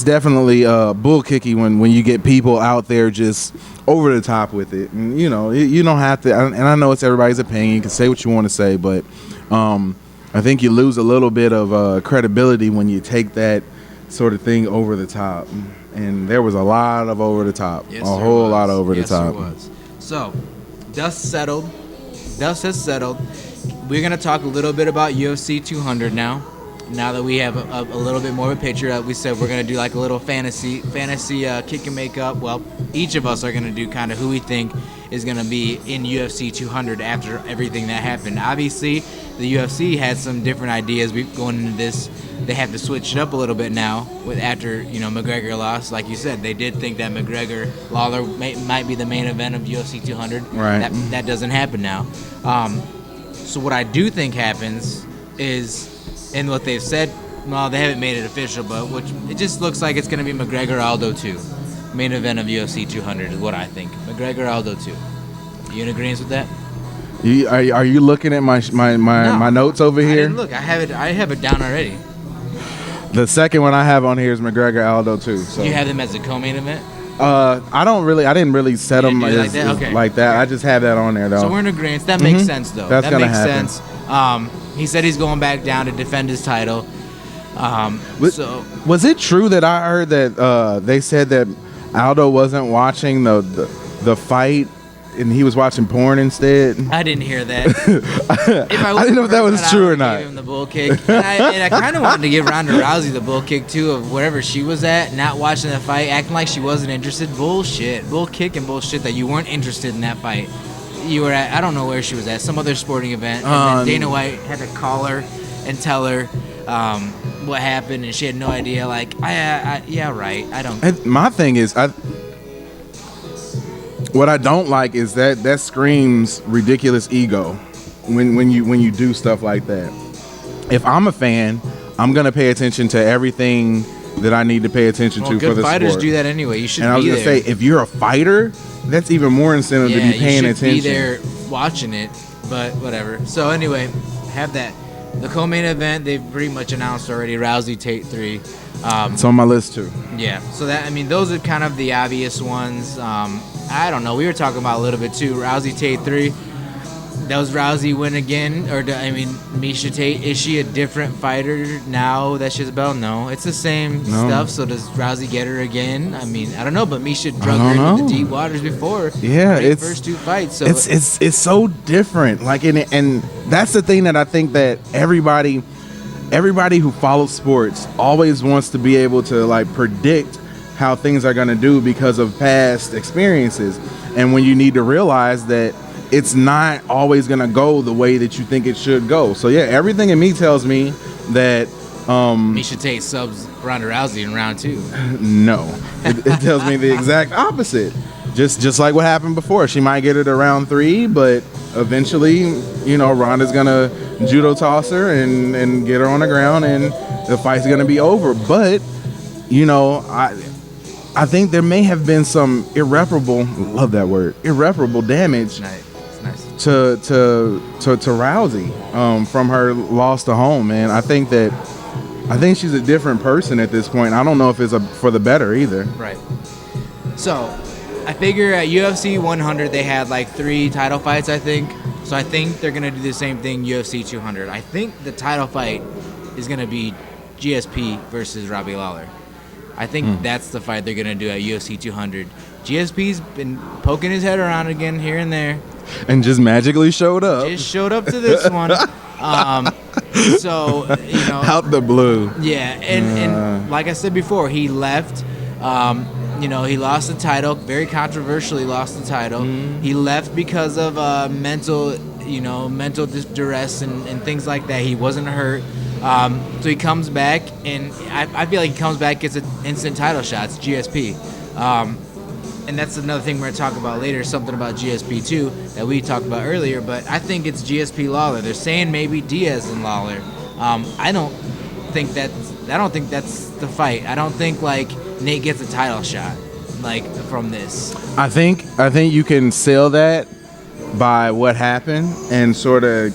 definitely bull kicky when you get people out there just over the top with it. And you don't have to. And I know it's everybody's opinion. You can say what you want to say, but I think you lose a little bit of credibility when you take that sort of thing over the top. And there was a lot of over the top. Yes, a whole lot of over the yes, top. There was. So. Dust has settled. We're going to talk a little bit about UFC 200 now that we have a little bit more of a picture. We said we're going to do like a little fantasy kick and make up. Well, each of us are going to do kind of who we think is going to be in UFC 200 after everything that happened. Obviously, the UFC had some different ideas going into this. They have to switch it up a little bit now after McGregor lost. Like you said, they did think that McGregor Lawler might be the main event of UFC 200. Right. That doesn't happen now. So what I do think happens is, and what they've said, well, they haven't made it official, but it just looks like it's going to be McGregor Aldo 2. Main event of UFC 200 is what I think. McGregor Aldo 2. You in agreement with that? Are you looking at my notes over here? I didn't look. I have it down already. The second one I have on here is McGregor Aldo 2. So You have them as a co-main event? I didn't really set them like that? Okay. like that. Okay. I just have that on there though. So we're in agreement. That makes sense though. That's that gonna makes happen. sense. He said he's going back down to defend his title. Was it true that I heard that they said that Aldo wasn't watching the fight and he was watching porn instead? I didn't hear that. I didn't know if that was true or not. Gave him the bull kick. And I kind of wanted to give Ronda Rousey the bull kick too, of wherever she was at, not watching the fight, acting like she wasn't interested. Bullshit. Bull kick and bullshit that you weren't interested in that fight. You were at, I don't know where she was at, some other sporting event. And then Dana White had to call her and tell her what happened, and she had no idea. Like, yeah, right. I don't. And my thing is, what I don't like is that screams ridiculous ego when you do stuff like that. If I'm a fan, I'm gonna pay attention to everything that I need to pay attention to for the sport. Good fighters do that anyway. You should be there. And I was gonna say, if you're a fighter, that's even more incentive to be paying attention. You should be there watching it, but whatever. So anyway, have that. The co-main event, they've pretty much announced already. Rousey Tate 3. It's on my list too. Yeah. So those are kind of the obvious ones. I don't know. We were talking about a little bit too. Rousey Tate 3. Does Rousey win again? Miesha Tate, is she a different fighter now that she's a belt? No. It's the same stuff. So does Rousey get her again? I mean, I don't know, but Miesha drug her into the deep waters before. Yeah, it's first two fights. So it's so different. Like, and that's the thing that I think that everybody who follows sports always wants to be able to like predict how things are going to do because of past experiences. And when you need to realize that it's not always gonna go the way that you think it should go. So yeah, everything in me tells me that Miesha Tate subs Ronda Rousey in round 2. no, it tells me the exact opposite. Just like what happened before, she might get it around 3, but eventually, you know, Ronda's gonna judo toss her and get her on the ground, and the fight's gonna be over. But you know, I think there may have been some irreparable, love that word, irreparable damage Nice. to Rousey from her loss to home, man. I think she's a different person at this point. I don't know if it's for the better either. Right. So, I figure at UFC 100 they had like 3 title fights, I think. So I think they're gonna do the same thing UFC 200. I think the title fight is gonna be GSP versus Robbie Lawler. I think that's the fight they're gonna do at UFC 200. GSP's been poking his head around again here and there. And just magically showed up. Just showed up to this one. So, you know. Out the blue. Yeah, and like I said before, he left. You know, he lost the title, very controversially lost the title. He left because of mental duress and things like that. He wasn't hurt. So he comes back, and I feel like he comes back, gets an instant title shot. It's GSP. And that's another thing we're going to talk about later, something about GSP too that we talked about earlier, but I think it's GSP Lawler. They're saying maybe Diaz and Lawler. I don't think that's the fight. I don't think like Nate gets a title shot like from this. I think you can sell that by what happened and sort of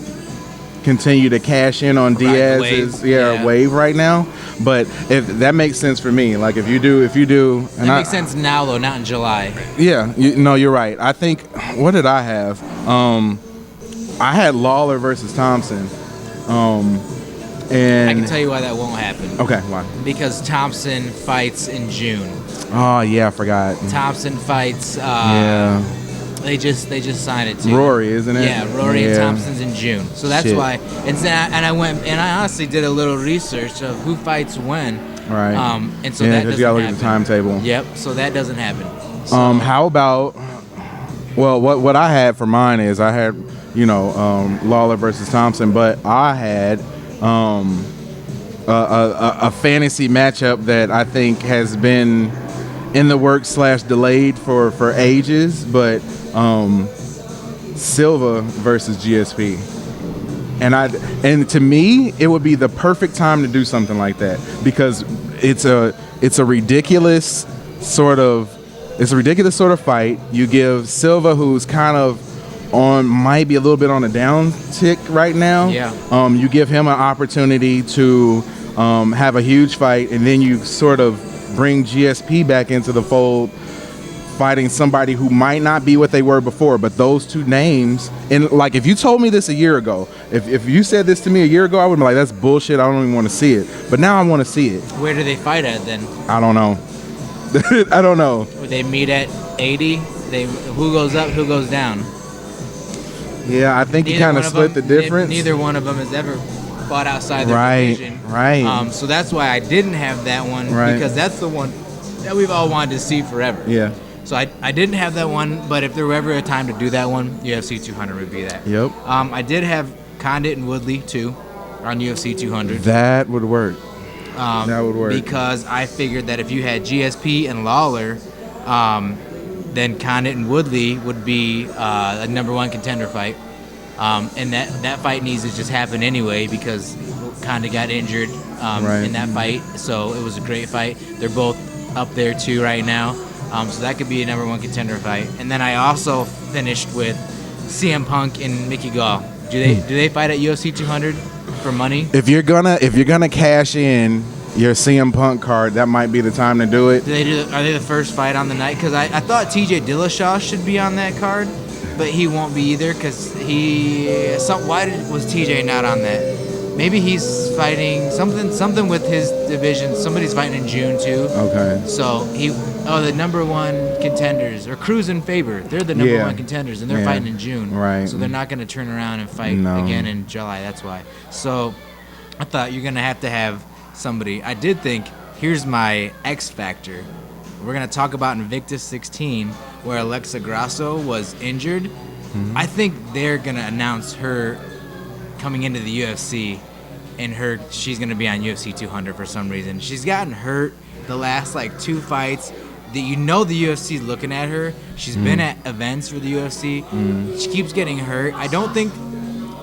continue to cash in on Diaz's wave right now. But if that makes sense for me, like if you do, and that makes sense now though, not in July. Yeah, you're right. I think, what did I have? I had Lawler versus Thompson. And I can tell you why that won't happen. Okay, why? Because Thompson fights in June. Oh yeah, I forgot. Thompson fights. They just signed it too. Rory, isn't it? Yeah, Rory and Thompson's in June. So that's why. And I went and I honestly did a little research of who fights when. Right. And so that doesn't you gotta look happen. at the timetable. Yep. So that doesn't happen. So, how about? Well, what I had for mine is I had Lawler versus Thompson, but I had a fantasy matchup that I think has been in the works / delayed for ages, but Silva versus GSP, and to me it would be the perfect time to do something like that because it's a ridiculous sort of fight. You give Silva, who's kind of might be a little bit on a down tick right now. Yeah. You give him an opportunity to have a huge fight, and then you sort of bring GSP back into the fold, fighting somebody who might not be what they were before, but those two names. And like, if you told me this a year ago, if you said this to me a year ago, I would be like, that's bullshit. I don't even want to see it. But now I want to see it. where do they fight at then? I don't know. I don't know. Would they meet at 80? Who goes up? Who goes down? Yeah, I think you kind of split the difference. Neither one of them has ever fought outside their division. Right. So that's why I didn't have that one, because that's the one that we've all wanted to see forever. Yeah. So I didn't have that one, but if there were ever a time to do that one, UFC 200 would be that. Yep. I did have Condit and Woodley too on UFC 200. That would work. That would work. Because I figured that if you had GSP and Lawler, then Condit and Woodley would be a #1 contender fight. And that fight needs to just happen anyway because Condit got injured in that fight. So it was a great fight. They're both up there too right now. So that could be a #1 contender fight. And then I also finished with CM Punk and Mickey Gall. Do they fight at UFC 200 for money? If you're gonna cash in your CM Punk card, that might be the time to do it. Are they the first fight on the night? Because I thought TJ Dillashaw should be on that card, but he won't be either because why was TJ not on that? Maybe he's fighting something with his division. Somebody's fighting in June too. Okay. So the #1 contenders, or Cruz and Faber, they're the #1 contenders, and they're fighting in June. Right. So they're not going to turn around and fight again in July. That's why. So I thought you're going to have somebody. I did think, here's my X factor. We're going to talk about Invicta 16, where Alexa Grasso was injured. I think they're gonna announce her coming into the UFC, and she's gonna be on UFC 200 for some reason. She's gotten hurt the last like 2 fights. The UFC is looking at her. She's been at events for the UFC. She keeps getting hurt. I don't think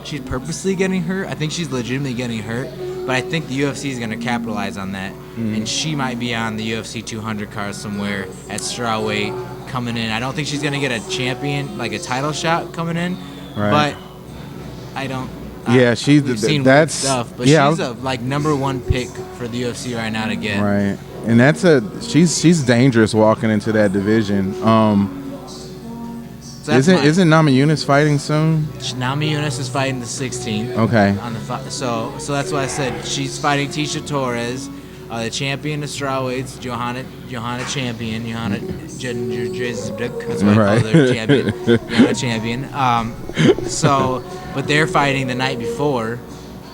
she's purposely getting hurt. I think she's legitimately getting hurt. But I think the UFC is going to capitalize on that. And she might be on the UFC 200 card somewhere at strawweight coming in. I don't think she's going to get a champion, like a title shot coming in. Right. But I don't. Yeah, we've seen weird stuff. But she's a like #1 pick for the UFC right now to get. Right. And she's dangerous walking into that division. So isn't Namajunas fighting soon? Namajunas is fighting the 16th. Okay. So that's why I said she's fighting Miesha Torres, the champion of strawweights, Johanna champion, Johanna Jędrzejczyk. That's why I call her champion. Johanna champion. But they're fighting the night before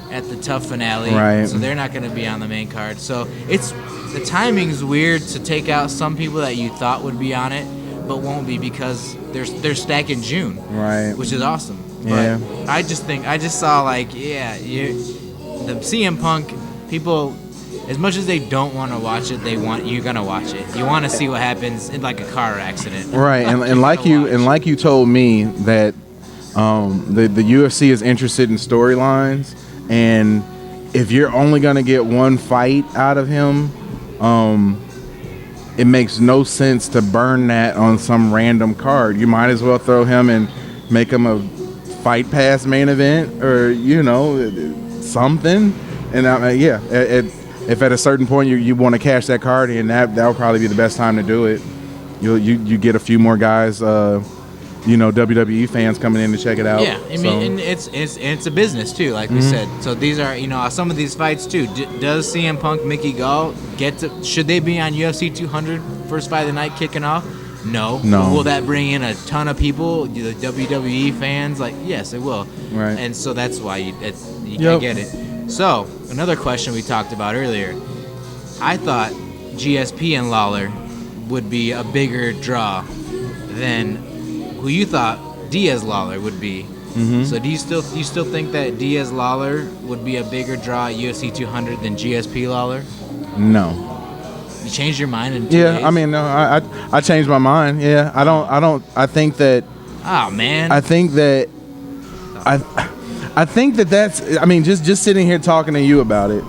at the tough finale. Right. So they're not going to be on the main card. So the timing's weird to take out some people that you thought would be on it, but won't be because they're stacking June, right? Which is awesome. Yeah. But I just saw the CM Punk people, as much as they don't want to watch it, you're gonna watch it. You want to see what happens in like a car accident, right? And like you told me that the UFC is interested in storylines, and if you're only gonna get one fight out of him, it makes no sense to burn that on some random card. You might as well throw him and make him a Fight Pass main event, or something. And if at a certain point you want to cash that card in, that'll probably be the best time to do it. You get a few more guys, WWE fans coming in to check it out. Yeah, I mean, and it's a business too, like we said. So these are some of these fights too. Does CM Punk, Mickey Gall should they be on UFC 200 first fight of the night kicking off? No. Will that bring in a ton of people, the WWE fans? Like, yes, it will. Right. And so that's why you can't get it. So another question we talked about earlier. I thought GSP and Lawler would be a bigger draw than who you thought Diaz Lawler would be. So do you still think that Diaz Lawler would be a bigger draw at UFC 200 than GSP Lawler? No. You changed your mind in 2 days? days? I mean, no, I changed my mind. Yeah, I think that. Oh man. I think that that's. I mean, just sitting here talking to you about it,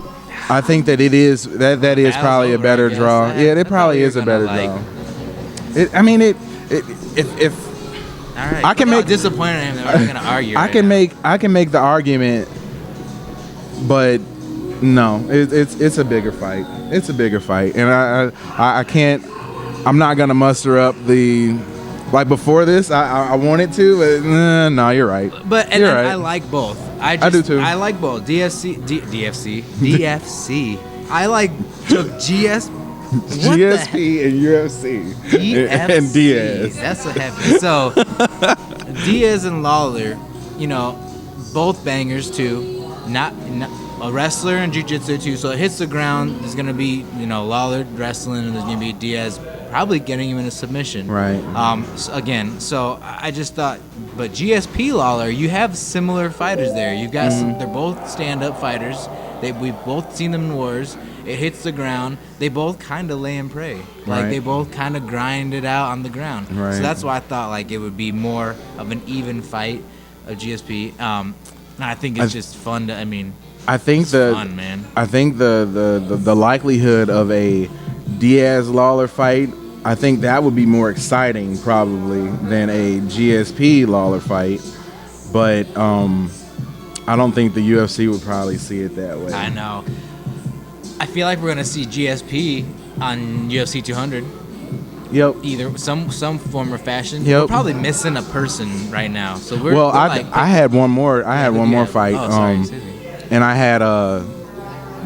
I think that it is that is probably a better draw. Yeah, it probably is a better draw. If all right. I can make disappointed in him that we're gonna argue. I can make the argument, but no, it's a bigger fight. It's a bigger fight, and I can't. I'm not gonna muster up the like before this. I wanted to, but no, you're right. But you're right. I like both. I do too. I like both. DFC. I like GS. GSP and UFC and Diaz. That's what happened. So Diaz and Lawler, both bangers too. Not a wrestler and jiu-jitsu too. So it hits the ground. There's gonna be Lawler wrestling, and there's gonna be Diaz probably getting him in a submission. Right. So I just thought, but GSP Lawler, you have similar fighters there. You've got they're both stand-up fighters. We've both seen them in wars. It hits the ground. They both kind of lay and pray. Like, they both kind of grind it out on the ground. Right. So that's why I thought, like, it would be more of an even fight of GSP. I think it's just fun to, I think fun, man. I think the likelihood of a Diaz-Lawler fight, I think that would be more exciting probably than a GSP-Lawler fight. But I don't think the UFC would probably see it that way. I know. I feel like we're gonna see GSP on UFC 200. Yep. Either some form or fashion. Yep. We're probably missing a person right now. So I had one more. I had one more fight. Oh, sorry. And I had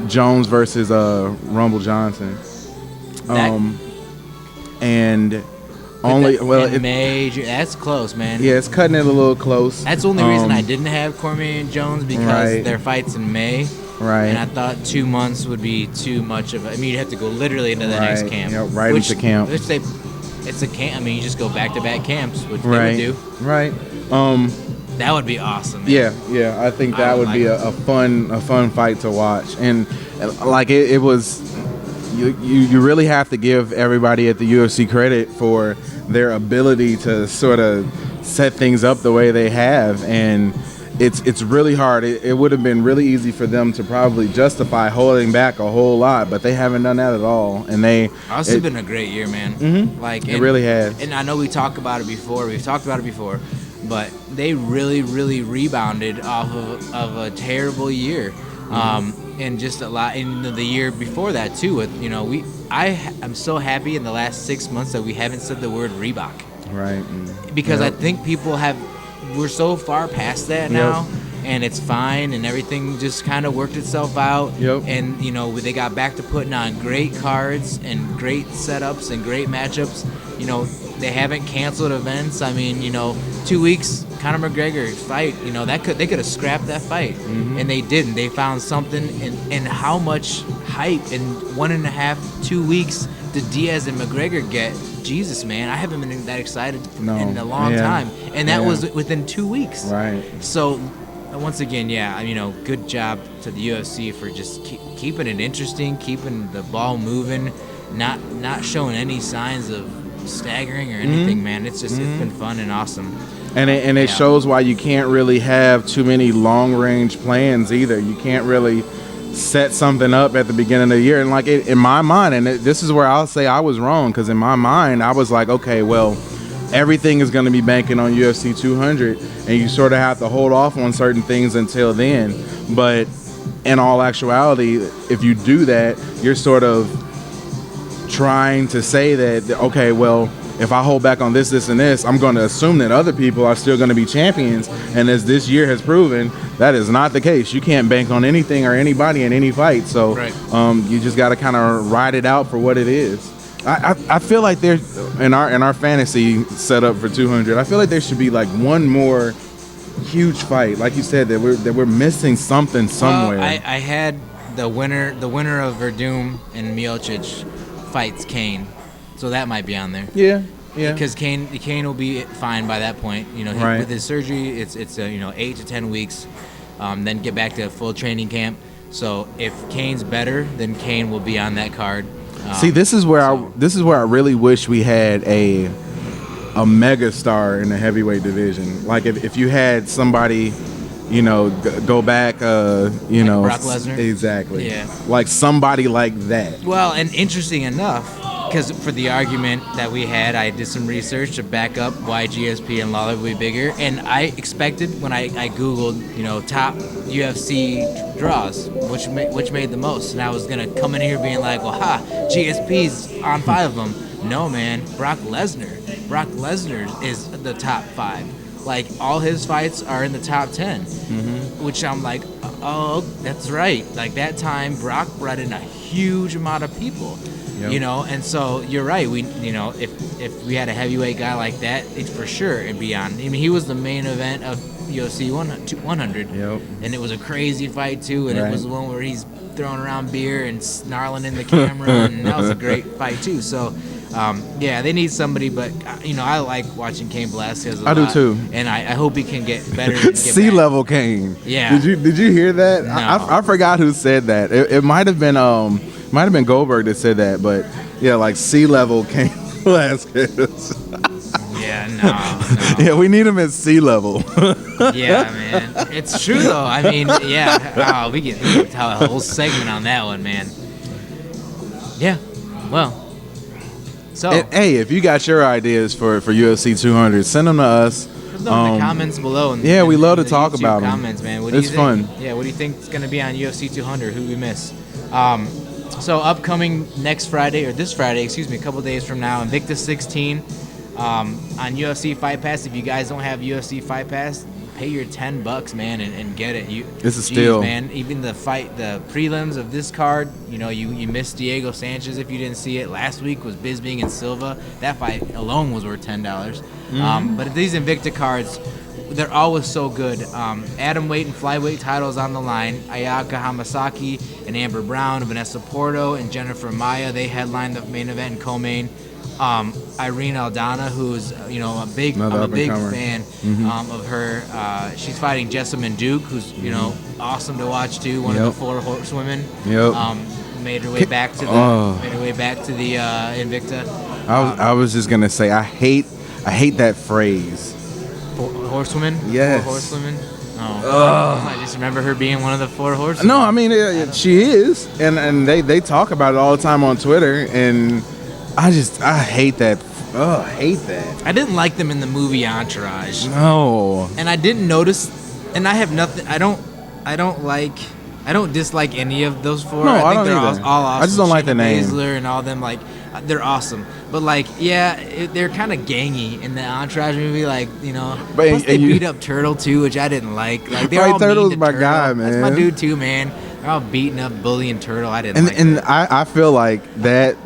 Jones versus Rumble Johnson. That's close, man. Yeah, it's cutting it a little close. That's the only reason I didn't have Cormier and Jones, because their figh's in May. Right. And I thought 2 months would be too much of a. You'd have to go literally into the next camp. Into camp. It's a camp. You just go back-to-back camps, which they would do. Right. That would be awesome, man. Yeah. I think I that would would be like a fun fight to watch. And like it was, you really have to give everybody at the UFC credit for their ability to sort of set things up the way they have. And it's really hard. It would have been really easy for them to probably justify holding back a whole lot, but they haven't done that at all. And It's been a great year, man. Mhm. It really has. And I know we talked about it before. We've talked about it before, but they really, really rebounded off of a terrible year, and just a lot in the year before that too. With I'm so happy in the last 6 months that we haven't said the word Reebok, Right. because Yep. I think we're so far past that now, and it's fine, and everything just kind of worked itself out. Yep. And they got back to putting on great cards and great setups and great matchups. They haven't canceled events. I mean, 2 weeks, Conor McGregor fight. They could have scrapped that fight, and they didn't. They found something. And how much hype in 1.5, 2 weeks did Diaz and McGregor get? Jesus, man, I haven't been that excited in a long time, and that was within 2 weeks. Right. So, once again, good job to the UFC for just keeping it interesting, keeping the ball moving, not showing any signs of staggering or anything, man. It's been fun and awesome. And it shows why you can't really have too many long range plans either. You can't really set something up at the beginning of the year. And like in my mind, and this is where I'll say I was wrong, because in my mind I was like, okay, well, everything is going to be banking on UFC 200, and you sort of have to hold off on certain things until then. But in all actuality, if you do that, you're sort of trying to say that, okay, well, if I hold back on this, and this, I'm going to assume that other people are still going to be champions. And as this year has proven, that is not the case. You can't bank on anything or anybody in any fight. So you just got to kind of ride it out for what it is. I feel like there's in our fantasy setup for 200, I feel like there should be like one more huge fight, like you said, that we're missing something somewhere. Well, I had the winner of Werdum and Miocic fights Kane, so that might be on there. Yeah. Because Kane will be fine by that point. With his surgery, it's 8 to 10 weeks, then get back to full training camp. So if Kane's better, then Kane will be on that card. See, this is where I really wish we had a mega star in the heavyweight division. Like if you had somebody, go back, Brock Lesnar. Exactly. Yeah. Like somebody like that. Well, and interesting enough, because for the argument that we had, I did some research to back up why GSP and Lawler would be bigger, and I expected when I Googled, top UFC draws, which made the most, and I was gonna come in here being like, well, GSP's on 5 of them. No, man, Brock Lesnar is the top 5. Like, all his fights are in the top 10, which I'm like, oh, that's right. Like, that time, Brock brought in a huge amount of people. Yep. And so you're right. We, if we had a heavyweight guy like that, it's for sure it'd be on. I mean, he was the main event of UFC 100, and it was a crazy fight too. And it was the one where he's throwing around beer and snarling in the camera, and that was a great fight too. So, they need somebody, but I like watching Cain Velasquez a lot. I do too, and I hope he can get better. And get sea level Cain. Yeah. Did you hear that? No. I forgot who said that. It might have been Goldberg that said that, but yeah, like sea level Cain Velasquez. Yeah, no. Yeah, we need him at sea level. Yeah, man. It's true though. I mean, yeah. We can tell a whole segment on that one, man. Yeah. Well. So. Hey, if you got your ideas for UFC 200, send them to us. Put them in the comments below. We love to talk about them. Comments, man. It's fun. Yeah. What do you think is going to be on UFC 200? Who we miss? So upcoming next Friday, or this Friday, a couple days from now, Invicta 16 on UFC Fight Pass. If you guys don't have UFC Fight Pass, pay your $10, man, and get it. This is still, man. Even the prelims of this card, you missed Diego Sanchez if you didn't see it. Last week was Bisping and Silva. That fight alone was worth $10. But these Invicta cards, they're always so good. Atomweight and flyweight titles on the line. Ayaka Hamasaki and Amber Brown, Vanessa Porto and Jennifer Maia, they headlined the main event in co-main. Irene Aldana, who's a big Another big up-and-comer. fan of her. She's fighting Jessamine Duke, who's awesome to watch too. One of the 4 horsewomen. Yep. Made her way back to the Invicta. I was just gonna say I hate that phrase. Horsewomen. Yes. 4 horsewomen. Oh, I just remember her being one of the 4 horsewomen. No, I mean she is, and they talk about it all the time on Twitter, and I hate that. Oh, I hate that. I didn't like them in the movie Entourage. No. And I didn't notice, and I have nothing. I don't dislike any of those 4. No, I think don't they're either. all awesome. I just don't like the Shayna name. Baszler and all them, they're awesome. But they're kind of gangy in the Entourage movie. But- Plus they and you- beat up Turtle too, which I didn't like. They're Right, all Turtle's mean to my Turtle. guy, That's my man. dude too, man. They're all beating up, bullying Turtle. I didn't like. And that. I feel like that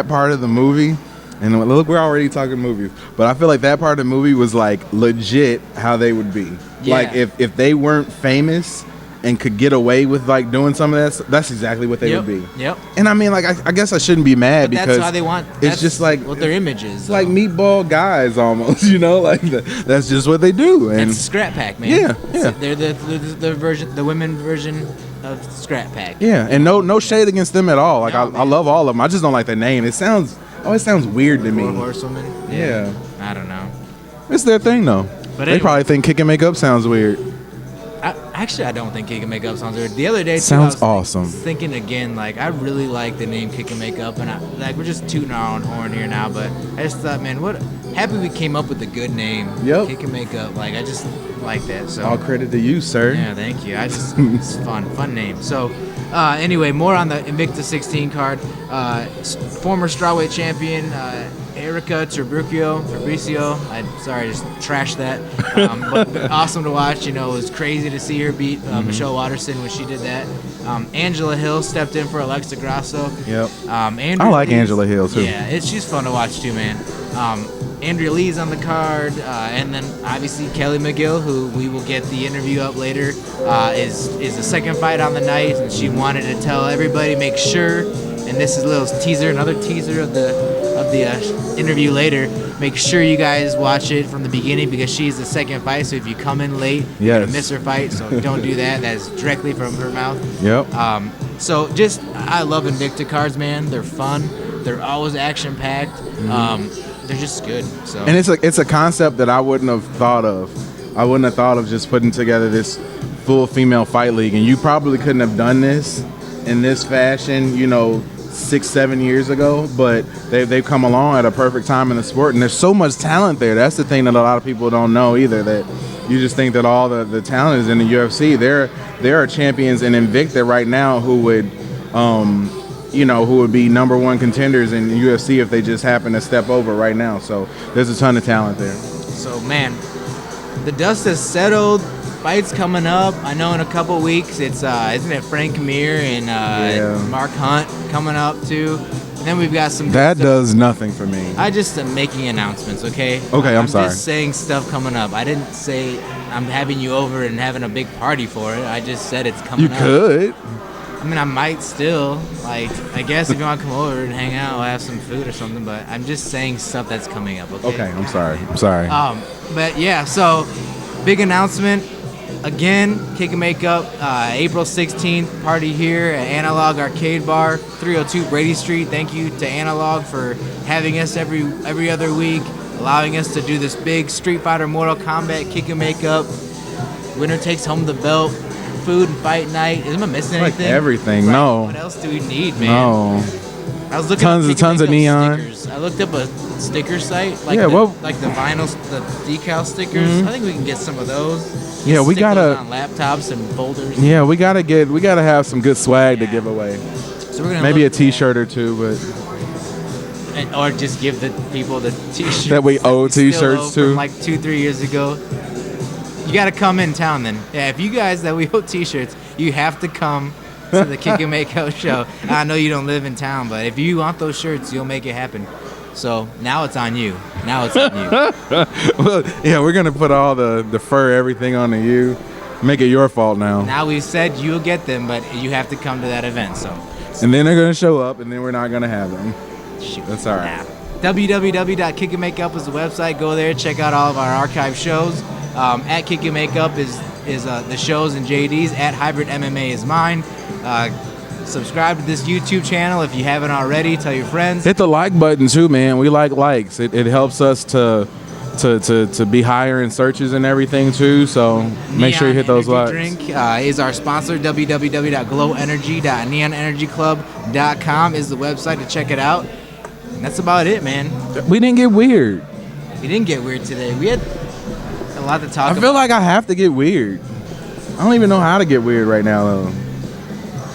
part of the movie, and look, we're already talking movies, but I feel like that part of the movie was legit how they would be. Yeah. Like if they weren't famous and could get away with doing some of that, that's exactly what they would be. Yep. And I mean, I guess I shouldn't be mad But because that's how they want. It's That's just like what their image is. it's like meatball guys almost, that's just what they do. And It's Scrap Pack, man. Yeah. They're the version, the women version of Scrap Pack. yeah, and no shade against them at all. No, I love all of them. I just don't like the name. It always sounds weird to 4 me. horsewomen. Yeah. I don't know. It's their thing though. But they anyway. probably think kick and make up sounds weird. Actually, I don't think Kick and Make Up sounds weird. The other day, too, Sounds I was awesome. thinking again, I really like the name Kick and Make Up, and we're just tooting our own horn here now, but I just thought, man, happy we came up with a good name. Yep. Kick and Make Up. I just like that. So All credit to you, sir. yeah, thank you. It's fun name. So, anyway, more on the Invicta 16 card. Former strawweight champion Erica Fabricio. I'm sorry, just trashed that. But awesome to watch. It was crazy to see her beat Michelle Watterson when she did that. Angela Hill stepped in for Alexa Grasso. Yep. Andrew I like Lee's- Angela Hill, too. Yeah, she's fun to watch too, man. Andrea Lee's on the card, and then obviously Kelly McGill, who we will get the interview up later, is the second fight on the night, and she wanted to tell everybody, make sure, and this is a little teaser, another teaser of the interview later. Make sure you guys watch it from the beginning because she's the second fight. So if you come in late, you're Yes. gonna miss her fight. So don't do that. That's directly from her mouth. Yep. So I love Invicta cards, man. They're fun. They're always action packed. They're just good. So And it's a concept that I wouldn't have thought of. I wouldn't have thought of just putting together this full female fight league, and you probably couldn't have done this in this fashion, 6-7 years ago. But they've come along at a perfect time in the sport, and there's so much talent there. That's the thing that a lot of people don't know either. That you just think that all the talent is in the UFC. There are champions in Invicta right now who would. Who would be number 1 contenders in UFC if they just happen to step over right now. So there's a ton of talent there. So, man, the dust has settled. Fights coming up. I know in a couple weeks it's isn't it Frank Mir and Mark Hunt coming up too. And then we've got some. That does nothing for me. I just am making announcements, okay? Okay, I'm sorry. I'm just saying stuff coming up. I didn't say I'm having you over and having a big party for it. I just said it's coming You up. could. I mean, I might still. I guess if you want to come over and hang out, we'll have some food or something. But I'm just saying stuff that's coming up, okay? Okay, I'm sorry. But yeah, so big announcement. Again, Kick and Make Up, April 16th, party here at Analog Arcade Bar, 302 Brady Street. Thank you to Analog for having us every other week, allowing us to do this big Street Fighter Mortal Kombat Kick and Make Up. Winner takes home the belt, food and fight night. Am I missing Like anything? everything, Right. no. What else do we need, man? No. I was looking Tons up of- Kick and tons of Make Up neon. stickers. I looked up a sticker site, like Yeah, like the vinyl, the decal stickers. I think we can get some of those. Yeah, we Stick those gotta- on laptops and folders. Yeah, we gotta have some good swag to give away. So we're gonna Maybe a look- T-shirt or two, or just give the people the T-shirts That we owe still T-shirts owe to. from like 2-3 years ago. You got to come in town then. Yeah, if you guys that we owe T-shirts, you have to come to the Kick and Make Out show. I know you don't live in town, but if you want those shirts, you'll make it happen. So now it's on you. Now it's on you. well, yeah, we're gonna put all the fur, everything onto you. Make it your fault now. Now we said you'll get them, but you have to come to that event. So And then they're gonna show up, and then we're not gonna have them. shoot. That's all right. Nah. www.kickandmakeup is the website. Go there, check out all of our archive shows. At Kick and Makeup is the shows and JD's. At Hybrid MMA is mine. Subscribe to this YouTube channel if you haven't already. Tell your friends. Hit the like button too, man. We like likes. It helps us to be higher in searches and everything too. So make sure you hit those likes. Drink is our sponsor. www.glowenergy.neonenergyclub.com is the website to check it out. And that's about it, man. We didn't get weird. We didn't get weird today. We had a lot to talk about. I feel like I have to get weird. I don't even know how to get weird right now though.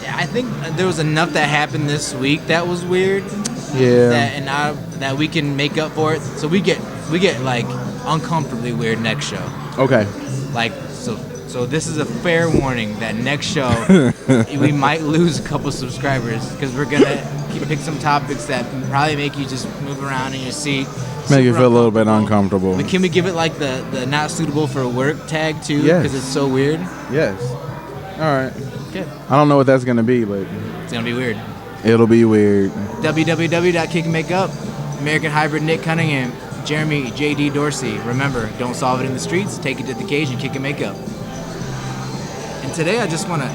Yeah, I think there was enough that happened this week that was weird. Yeah. That we can make up for it. So we get like uncomfortably weird next show. Okay. Like so this is a fair warning that next show we might lose a couple subscribers because we're gonna pick some topics that probably make you just move around in your seat. Make you feel a little bit uncomfortable. But can we give it like the not suitable for work tag too? Yes. Because it's so weird. Yes. All right. Okay. I don't know what that's gonna be, but It's gonna be weird. it'll be weird. www.kickandmakeup, American Hybrid Nick Cunningham, Jeremy J.D. Dorsey. Remember, don't solve it in the streets. Take it to the cage and kick and make up. And today I just want to...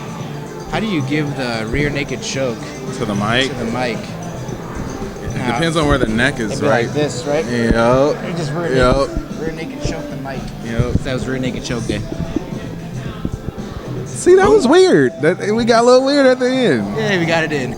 How do you give the rear naked choke To the mic. to the mic? It depends on where the neck is, right? Like this, right? Yep. Or just rear Yep. naked choke the mic. Yep. That was rear naked choke day. See, that was weird. We got a little weird at the end. Yeah, we got it in.